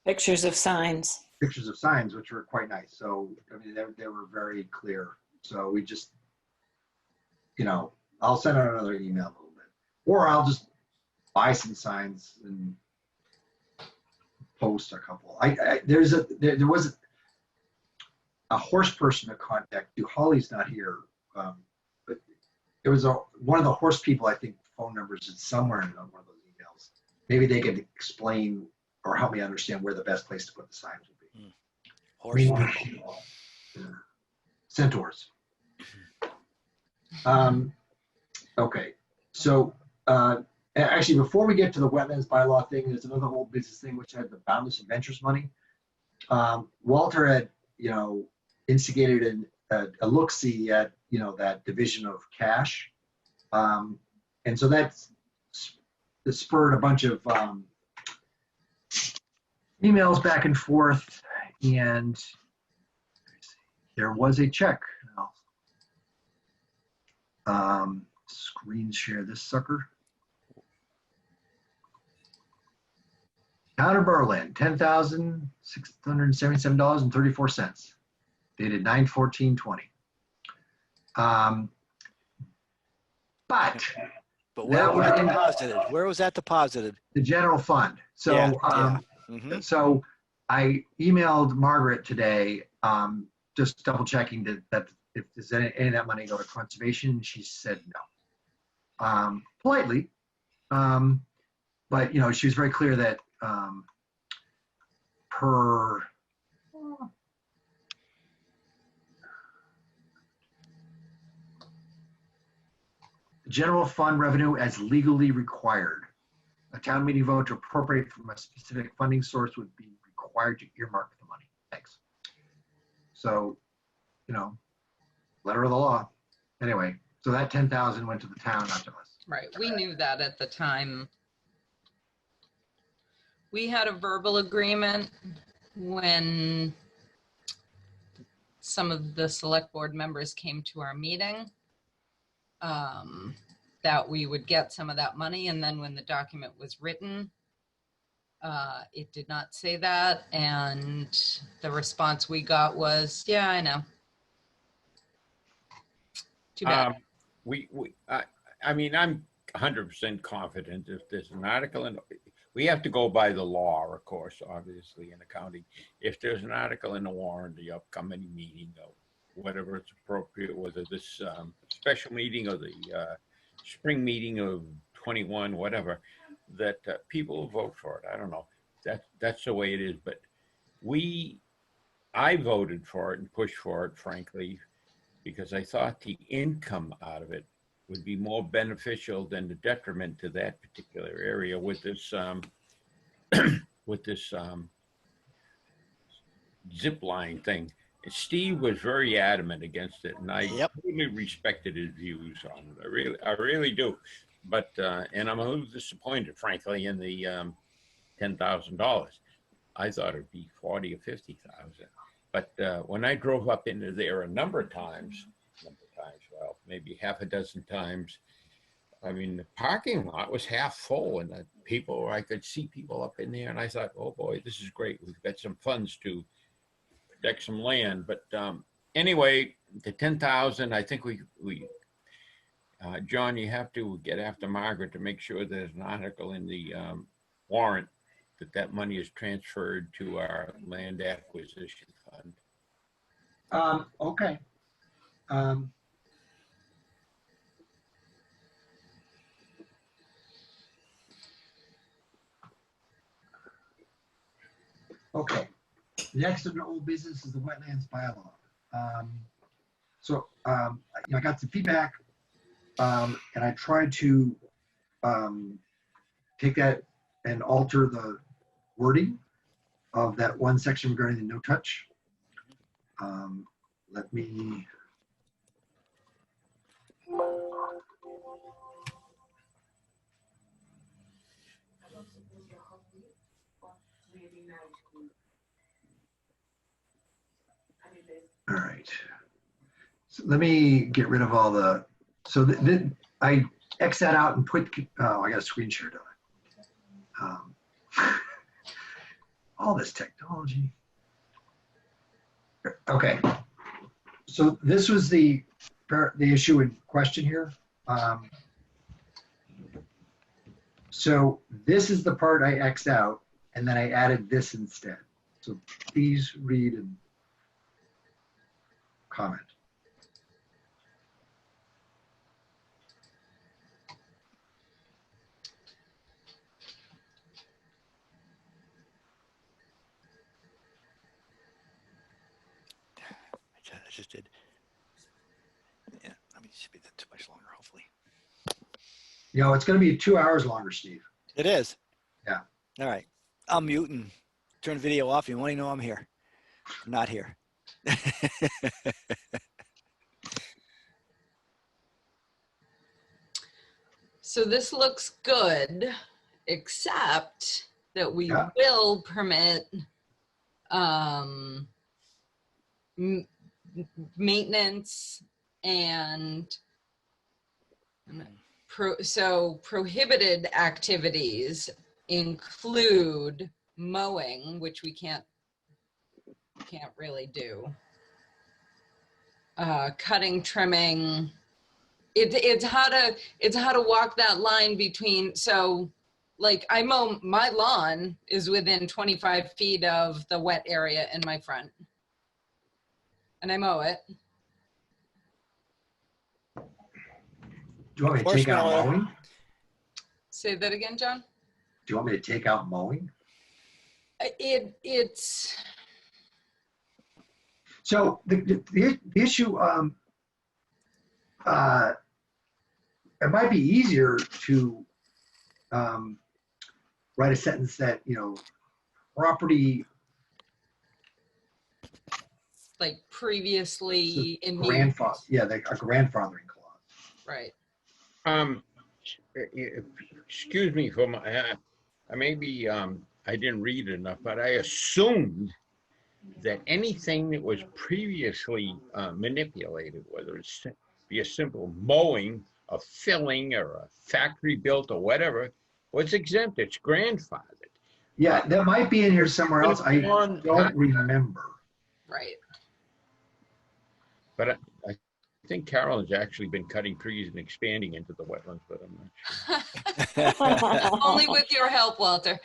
Pictures of signs. pictures of signs, which were quite nice. So, I mean, they were very clear. So we just, you know, I'll send out another email a little bit, or I'll just buy some signs and post a couple. There was a horse person to contact you. Holly's not here, but there was one of the horse people, I think, phone numbers is somewhere in one of those emails. Maybe they could explain or help me understand where the best place to put the signs would be. Horse people. Centaurs. Okay, so actually, before we get to the wetlands bylaw thing, there's another whole business thing which had the Boundless Adventures money. Walter had, instigated a look-see at, that division of cash. And so that spurred a bunch of emails back and forth, and there was a check. Screen share this sucker. Town of Berlin, $10,677.34, dated 9/14/20. But where was that deposited? Where was that deposited? The general fund. So, so I emailed Margaret today, just double checking that if there's any of that money go to conservation. She said no. Politely, but she was very clear that per general fund revenue as legally required. A town meeting vote to appropriate from a specific funding source would be required to earmark the money. Thanks. So, letter of the law. Anyway, so that 10,000 went to the town, not to us. Right. We knew that at the time. We had a verbal agreement when some of the select board members came to our meeting, that we would get some of that money. And then when the document was written, it did not say that. And the response we got was, yeah, I know. Too bad. I mean, I'm 100% confident if there's an article in, we have to go by the law, of course, obviously, in accounting. If there's an article in the warrant, the upcoming meeting, or whatever it's appropriate, whether this special meeting or the spring meeting of 21, whatever, that people will vote for it. I don't know. That's the way it is. But I voted for it and pushed for it, frankly, because I thought the income out of it would be more beneficial than the detriment to that particular area with this zip line thing. Steve was very adamant against it, and I really respected his views on it. I really do. But and I'm a little disappointed, frankly, in the $10,000. I thought it'd be 40 or 50,000. But when I drove up into there a number of times, well, maybe half a dozen times, I mean, the parking lot was half full, and I could see people up in there, and I thought, oh boy, this is great. We've got some funds to protect some land. But anyway, the 10,000, I think we John, you have to get after Margaret to make sure there's an article in the warrant that money is transferred to our land acquisition fund. Okay. Okay. Next under old business is the wetlands bylaw. I got some feedback, and I tried to take that and alter the wording of that one section regarding the no touch. Let me. All right. So let me get rid of all the, I X that out and put, oh, I got a screen share done. All this technology. Okay. So this was the issue in question here. So this is the part I X'd out, and then I added this instead. So please read and comment. I just did. Yeah, I mean, it should be that too much longer, hopefully. You know, it's going to be 2 hours longer, Steve. It is. Yeah. All right. I'll mute and turn the video off. You won't even know I'm here. I'm not here. So this looks good, except that we Yeah. will permit maintenance and prohibited activities include mowing, which we can't really do. Cutting, trimming. It's how to walk that line between, so like I mow, my lawn is within 25 feet of the wet area in my front. And I mow it. Do you want me to take out mowing? Say that again, John? Do you want me to take out mowing? It's. So the issue, it might be easier to write a sentence that, you know, property Like previously in grandfather, yeah, a grandfathering clause. Right. Excuse me for my, maybe I didn't read enough, but I assumed that anything that was previously manipulated, whether it's be a simple mowing, a filling, or a factory built, or whatever, was exempt. It's grandfathered. Yeah, that might be in here somewhere else. I don't remember. Right. But I think Carolyn's actually been cutting trees and expanding into the wetlands, but I'm not sure. Only with your help, Walter.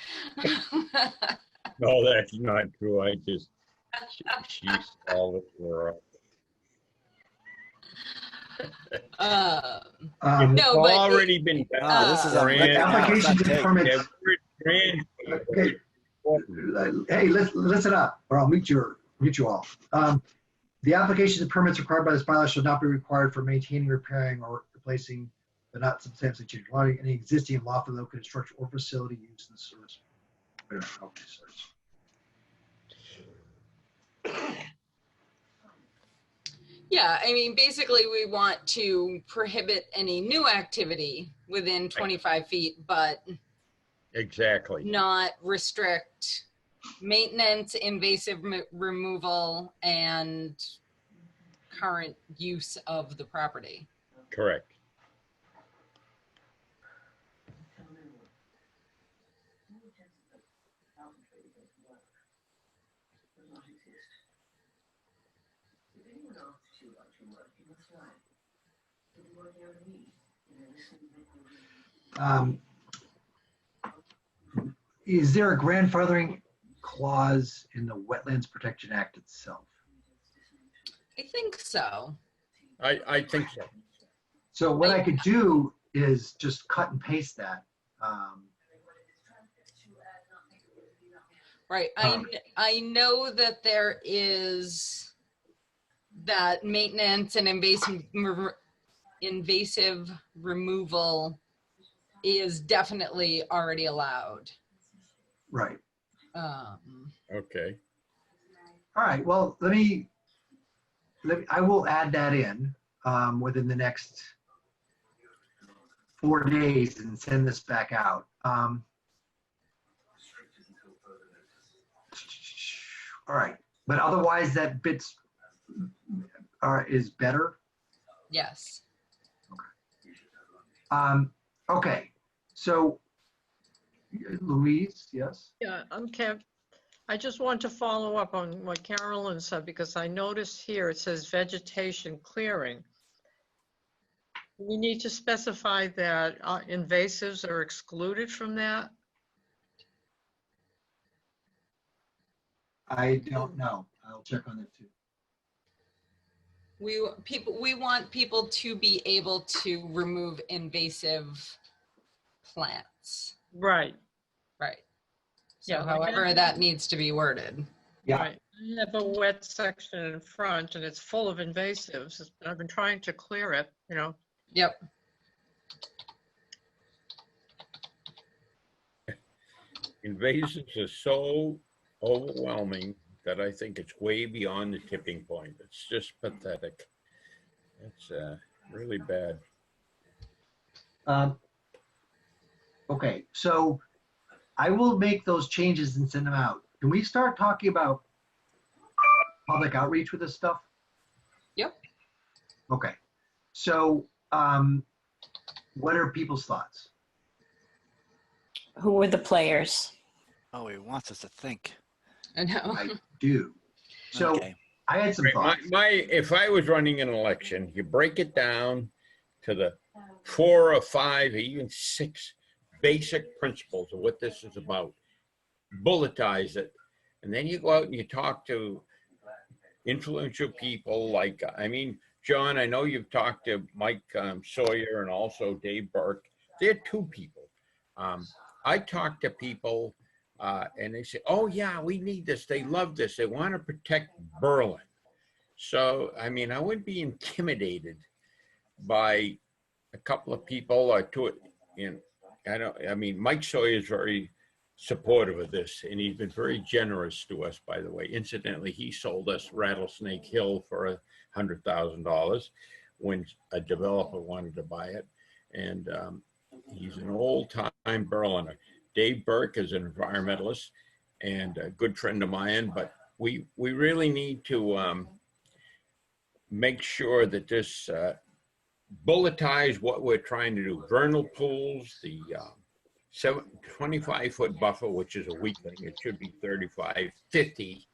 No, that's not true. I just, she's all over. No, but already been done. This is a applications and permits. Okay. Hey, listen up, or I'll mute you all. The applications and permits required by this bylaw shall not be required for maintaining, repairing, or replacing, but not substantially changing any existing lawfully located structure or facility used in the service. yeah, I mean, basically we want to prohibit any new activity within 25 feet, but Exactly. not restrict maintenance, invasive removal, and current use of the property. Correct. Is there a grandfathering clause in the Wetlands Protection Act itself? I think so. I think so. So what I could do is just cut and paste that. Right. I know that there is that maintenance and invasive removal is definitely already allowed. Right. Okay. All right. Well, let me I will add that in within the next 4 days and send this back out. All right. But otherwise that bits is better. Yes. Okay. So Louise, yes? Yeah, okay. I just want to follow up on what Carolyn said, because I noticed here it says vegetation clearing. We need to specify that invasives are excluded from that. I don't know. I'll check on that too. We want people to be able to remove invasive plants. Right. Right. So Yeah, however that needs to be worded. Yeah. Right. I have a wet section in front and it's full of invasives. I've been trying to clear it, you know. Yep. Invasives are so overwhelming that I think it's way beyond the tipping point. It's just pathetic. It's really bad. Okay, so I will make those changes and send them out. Can we start talking about public outreach with this stuff? Yep. Okay, so what are people's thoughts? Who were the players? Oh, he wants us to think. I know. I do. So Okay. I had some thoughts. If I was running an election, you break it down to the 4 or 5 or even 6 basic principles of what this is about. Bulletize it. And then you go out and you talk to influential people like, I mean, John, I know you've talked to Mike Sawyer and also Dave Burke. They're 2 people. I talk to people and they say, oh yeah, we need this. They love this. They want to protect Berlin. So, I mean, I wouldn't be intimidated by a couple of people or 2, you know, I mean, Mike Sawyer is very supportive of this, and he's been very generous to us, by the way. Incidentally, he sold us Rattlesnake Hill for $100,000 when a developer wanted to buy it. And he's an old-time Berliner. Dave Burke is an environmentalist and a good friend of mine, but we really need to make sure that this bulletize what we're trying to do. Vernal pools, the 25-foot buffer, which is a weak thing. It should be 35, 50,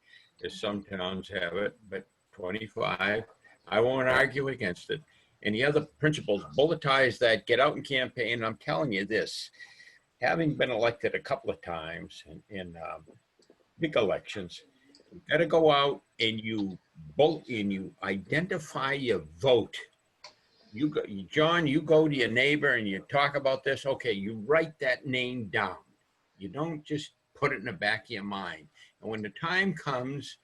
as some towns have it, but 25. I won't argue against it. And the other principles, bulletize that, get out and campaign. I'm telling you this, having been elected a couple of times in big elections, you got to go out and you identify your vote. You go, John, you go to your neighbor and you talk about this. Okay, you write that name down. You don't just put it in the back of your mind. And when the time comes,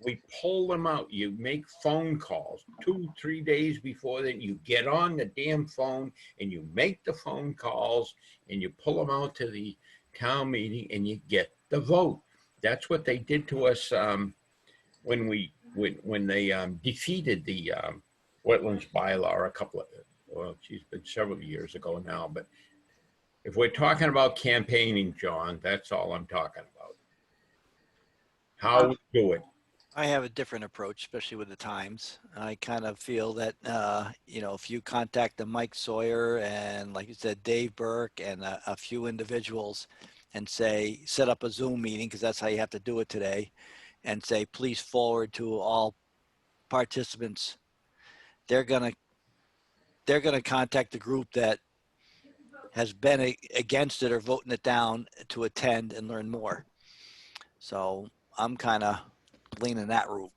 we pull them out. You make phone calls 2-3 days before that. You get on the damn phone and you make the phone calls and you pull them out to the town meeting and you get the vote. That's what they did to us when they defeated the Wetlands bylaw it's been several years ago now. But if we're talking about campaigning, John, that's all I'm talking about. How we do it. I have a different approach, especially with the times. I kind of feel that, you know, if you contact the Mike Sawyer and, like you said, Dave Burke and a few individuals and say, set up a Zoom meeting, because that's how you have to do it today, and say, please forward to all participants, they're gonna contact the group that has been against it or voting it down to attend and learn more. So I'm kind of leaning that route.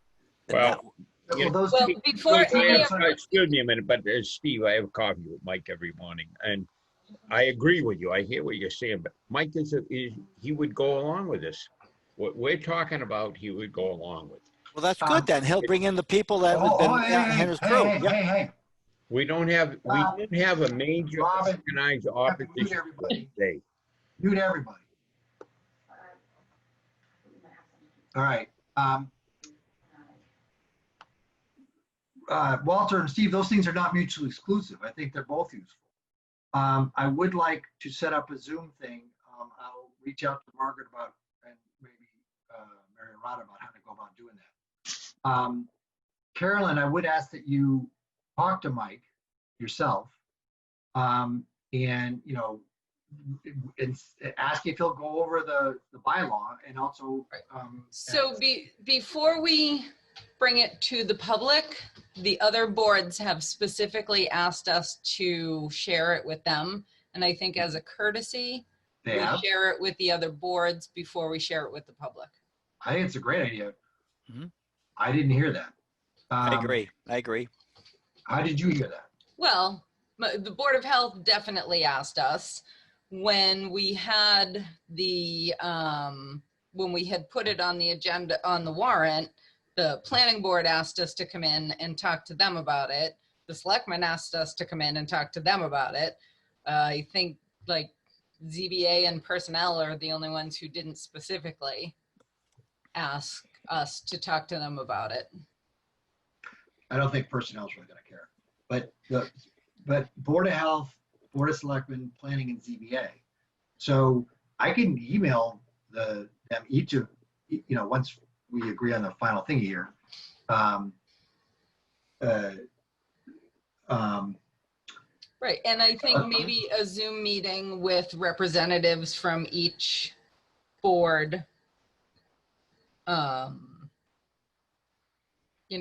Well, before excuse me a minute, but Steve, I have a coffee with Mike every morning, and I agree with you. I hear what you're saying, but Mike he would go along with this. What we're talking about, he would go along with. Well, that's good then. He'll bring in the people that have been in his crew. Hey. We don't have a major organized opposition today. Mute everybody. All right. Walter and Steve, those things are not mutually exclusive. I think they're both useful. I would like to set up a Zoom thing. I'll reach out to Margaret about, and maybe Mary and Rod about how to go about doing that. Carolyn, I would ask that you talk to Mike yourself, and you know, and ask if he'll go over the bylaw and also. So before we bring it to the public, the other boards have specifically asked us to share it with them, and I think as a courtesy, we share it with the other boards before we share it with the public. I think it's a great idea. Mm-hmm. I didn't hear that. I agree. How did you hear that? Well, the Board of Health definitely asked us when we had the when we had put it on the agenda, on the warrant, the planning board asked us to come in and talk to them about it. The selectmen asked us to come in and talk to them about it. I think like ZBA and personnel are the only ones who didn't specifically ask us to talk to them about it. I don't think personnel's really gonna care, but Board of Health, Board of Selectmen, Planning, and ZBA. So I can email them each of, once we agree on the final thing here. Right, and I think maybe a Zoom meeting with representatives from each board.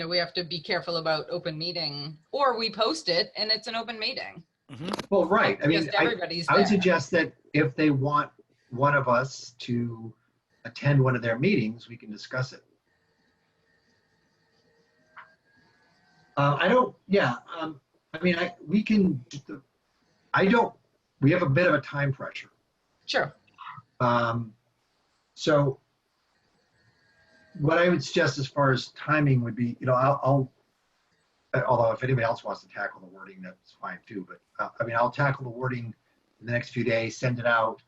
We have to be careful about open meeting, or we post it and it's an open meeting. Well, right. I mean, Just everybody's I would there. suggest that if they want one of us to attend one of their meetings, we can discuss it. We have a bit of a time pressure. Sure. So what I would suggest as far as timing would be, although if anybody else wants to tackle the wording, that's fine too. But I'll tackle the wording in the next few days, send it out.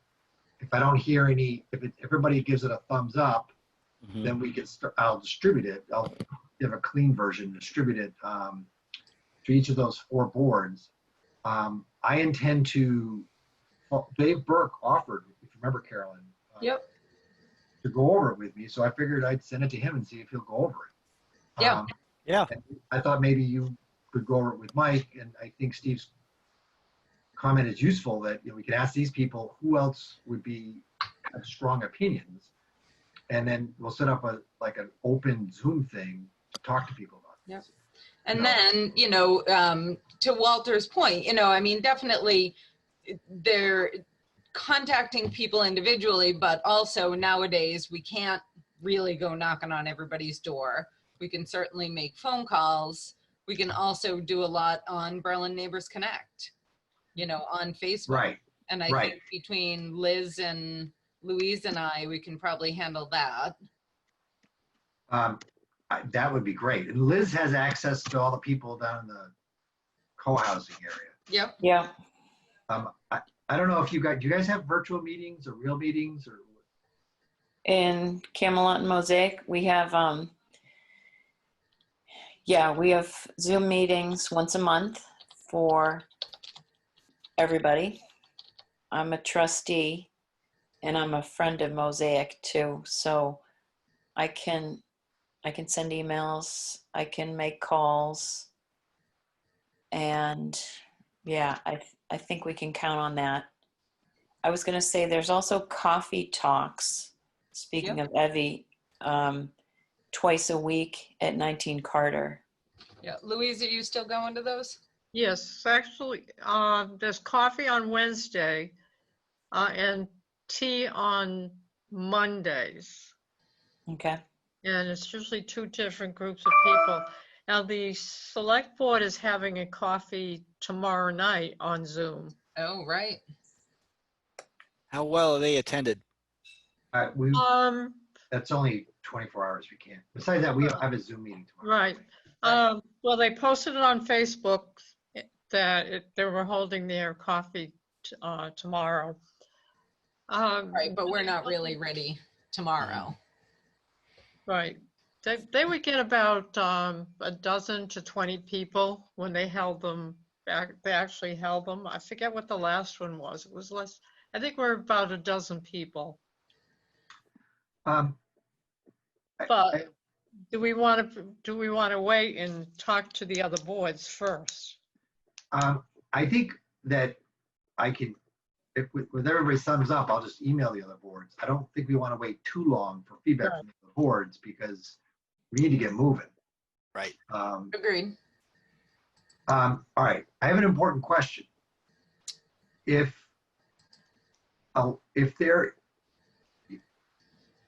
If I don't hear any, if everybody gives it a thumbs up, then we can I'll distribute it. I'll give a clean version, distribute it to each of those 4 boards. I intend to, Dave Burke offered, if you remember, Carolyn, Yep. to go over it with me. So I figured I'd send it to him and see if he'll go over it. Yeah. Yeah. And I thought maybe you could go over it with Mike, and I think Steve's comment is useful that we could ask these people who else would have strong opinions, and then we'll set up an open Zoom thing to talk to people about Yep. this. And then, to Walter's point, definitely they're contacting people individually, but also nowadays we can't really go knocking on everybody's door. We can certainly make phone calls. We can also do a lot on Berlin Neighbors Connect, on Facebook. Right. And I think between Liz and Louise and I, we can probably handle that. That would be great. And Liz has access to all the people down in the co-housing area. Yep. Yeah. I don't know if do you guys have virtual meetings or real meetings or? In Camelot and Mosaic, we have, we have Zoom meetings once a month for everybody. I'm a trustee and I'm a friend of Mosaic too. So I can send emails, I can make calls, and I think we can count on that. I was going to say there's also coffee talks, speaking of Evie, twice a week at 19 Carter. Yeah. Louise, are you still going to those? Yes, actually, there's coffee on Wednesday and tea on Mondays. Okay. And it's usually 2 different groups of people. Now, the select board is having a coffee tomorrow night on Zoom. Oh, right. How well are they attended? That's only 24 hours. We can't. Besides that, we have a Zoom meeting tomorrow. Right. Well, they posted it on Facebook that they were holding their coffee tomorrow. Right, but we're not really ready tomorrow. Right. They would get about a dozen to 20 people when they held them back. They actually held them. I forget what the last one was. It was less. I think we're about a dozen people. But do we want to wait and talk to the other boards first? I think that I can, if with everybody's thumbs up, I'll just email the other boards. I don't think we want to wait too long for feedback from the boards because we need to get moving. Right. Agreed. All right. I have an important question. If there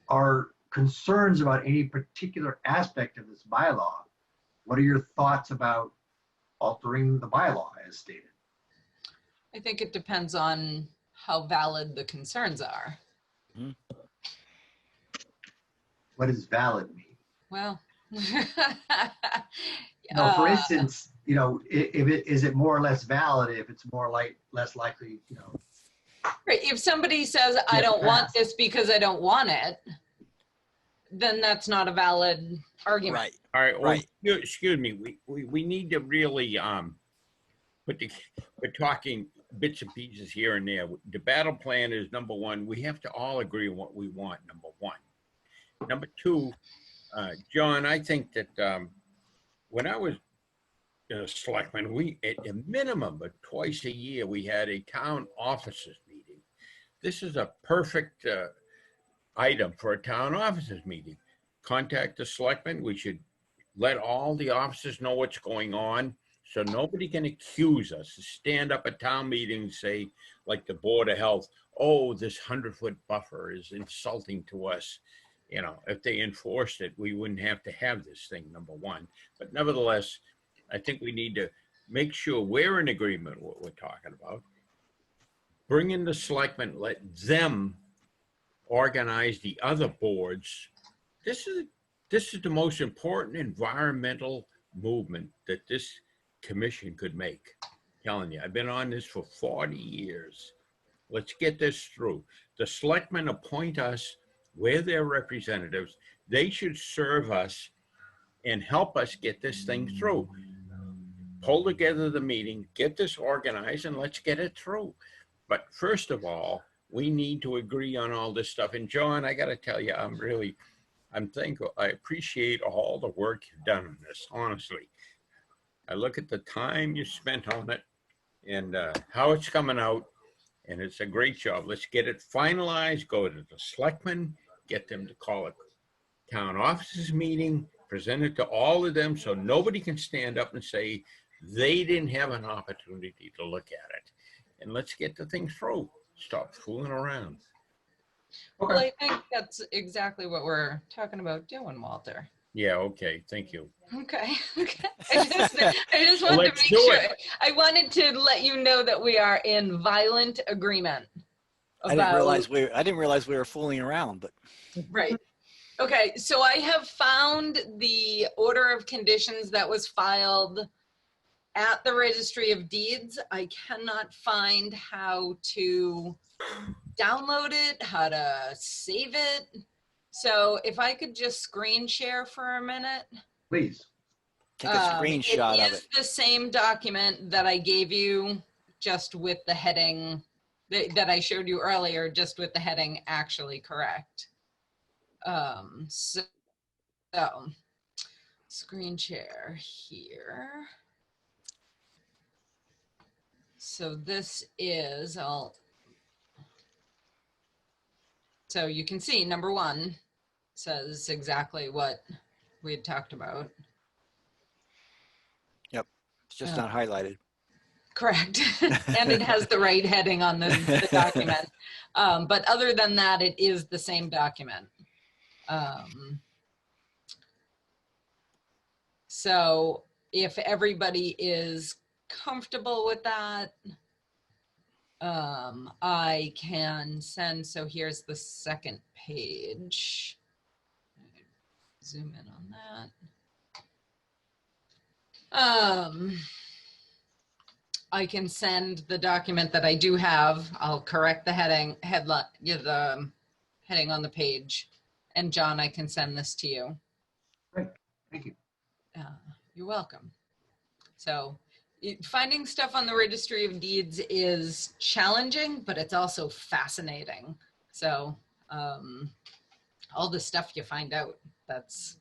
are concerns about any particular aspect of this bylaw, what are your thoughts about altering the bylaw as stated? I think it depends on how valid the concerns are. What does valid mean? Well. For instance, if it is it more or less valid if it's less likely, Right. If somebody says, I Get don't want passed. this because I don't want it, then that's not a valid argument. Right. All right, well, Right. excuse me, we need to really, we're talking bits and pieces here and there. The battle plan is number one. We have to all agree on what we want, number one. Number two, John, I think that when I was a selectman, we, at a minimum of twice a year, we had a town officers meeting. This is a perfect item for a town officers meeting. Contact the selectmen. We should let all the officers know what's going on, so nobody can accuse us to stand up at town meetings, say, like the Board of Health, oh, this 100-foot buffer is insulting to us. If they enforced it, we wouldn't have to have this thing, number one. But nevertheless, I think we need to make sure we're in agreement with what we're talking about. Bring in the selectmen, let them organize the other boards. This is the most important environmental movement that this commission could make. I'm telling you, I've been on this for 40 years. Let's get this through. The selectmen appoint us. We're their representatives. They should serve us and help us get this thing through. Pull together the meeting, get this organized, and let's get it through. But first of all, we need to agree on all this stuff. And John, I got to tell you, I'm thankful. I appreciate all the work you've done on this, honestly. I look at the time you spent on it and how it's coming out, and it's a great job. Let's get it finalized, go to the selectmen, get them to call a town officers meeting, present it to all of them so nobody can stand up and say they didn't have an opportunity to look at it. And let's get the thing through. Stop fooling around. Well, I think that's exactly what we're talking about doing, Walter. Yeah, okay, thank you. Okay. I just Well, wanted to let's make do sure. it. I wanted to let you know that we are in violent agreement. I didn't realize we were fooling around, but. Right. Okay, so I have found the order of conditions that was filed at the Registry of Deeds. I cannot find how to download it, how to save it. So if I could just screen share for a minute. Please. Take a screenshot of it. It is the same document that I gave you, just with the heading that I showed you earlier, just with the heading actually correct. So screen share here. So this is so you can see number one says exactly what we had talked about. Yep, it's just not highlighted. Correct. And it has the right heading on the document. But other than that, it is the same document. So if everybody is comfortable with that, I can send, so here's the second page. Zoom in on that. I can send the document that I do have. I'll correct the heading on the page. And John, I can send this to you. Great, thank you. You're welcome. So finding stuff on the Registry of Deeds is challenging, but it's also fascinating. So all the stuff you find out, that's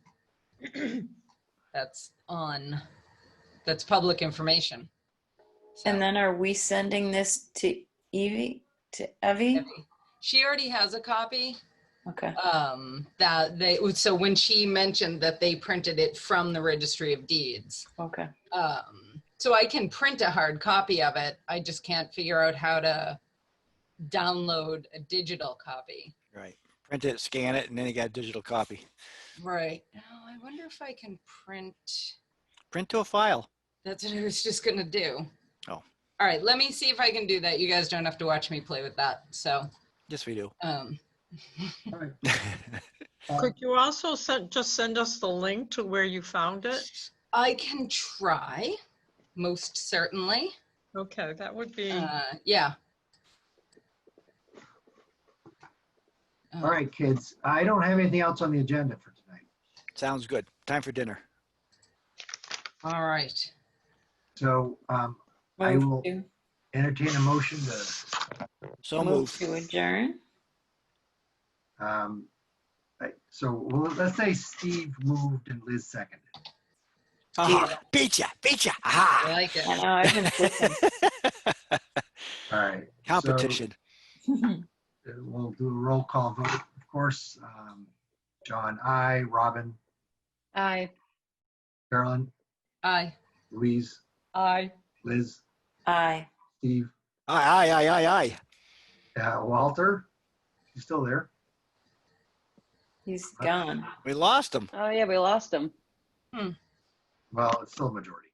public information. So, And then are we sending this to Evie, to Evie? she already has a copy. Okay. So when she mentioned that they printed it from the Registry of Deeds. Okay. So I can print a hard copy of it. I just can't figure out how to download a digital copy. Right. Print it, scan it, and then you got a digital copy. Right. Oh, I wonder if I can print. Print to a file. That's what I was just gonna do. Oh. All right, let me see if I can do that. You guys don't have to watch me play with that. So. Yes, we do. All right. Could you also just send us the link to where you found it? I can try, most certainly. Okay, that would be, Yeah. All right, kids. I don't have anything else on the agenda for tonight. Sounds good. Time for dinner. All right. So I Move will to, entertain a motion to, So move move. to adjourn. let's say Steve moved and Liz seconded. Aha, beat ya, beat ya. I Aha. like it. I know, I've been pushing. All right. Competition. So we'll do a roll call vote, of course. John, I, Robin, Aye. Carolyn, Aye. Louise, I, Liz, Aye. Steve, Aye, aye, aye, aye, aye. Walter. He's still there. He's gone. We lost him. Oh, yeah, we lost him. Well, it's still a majority.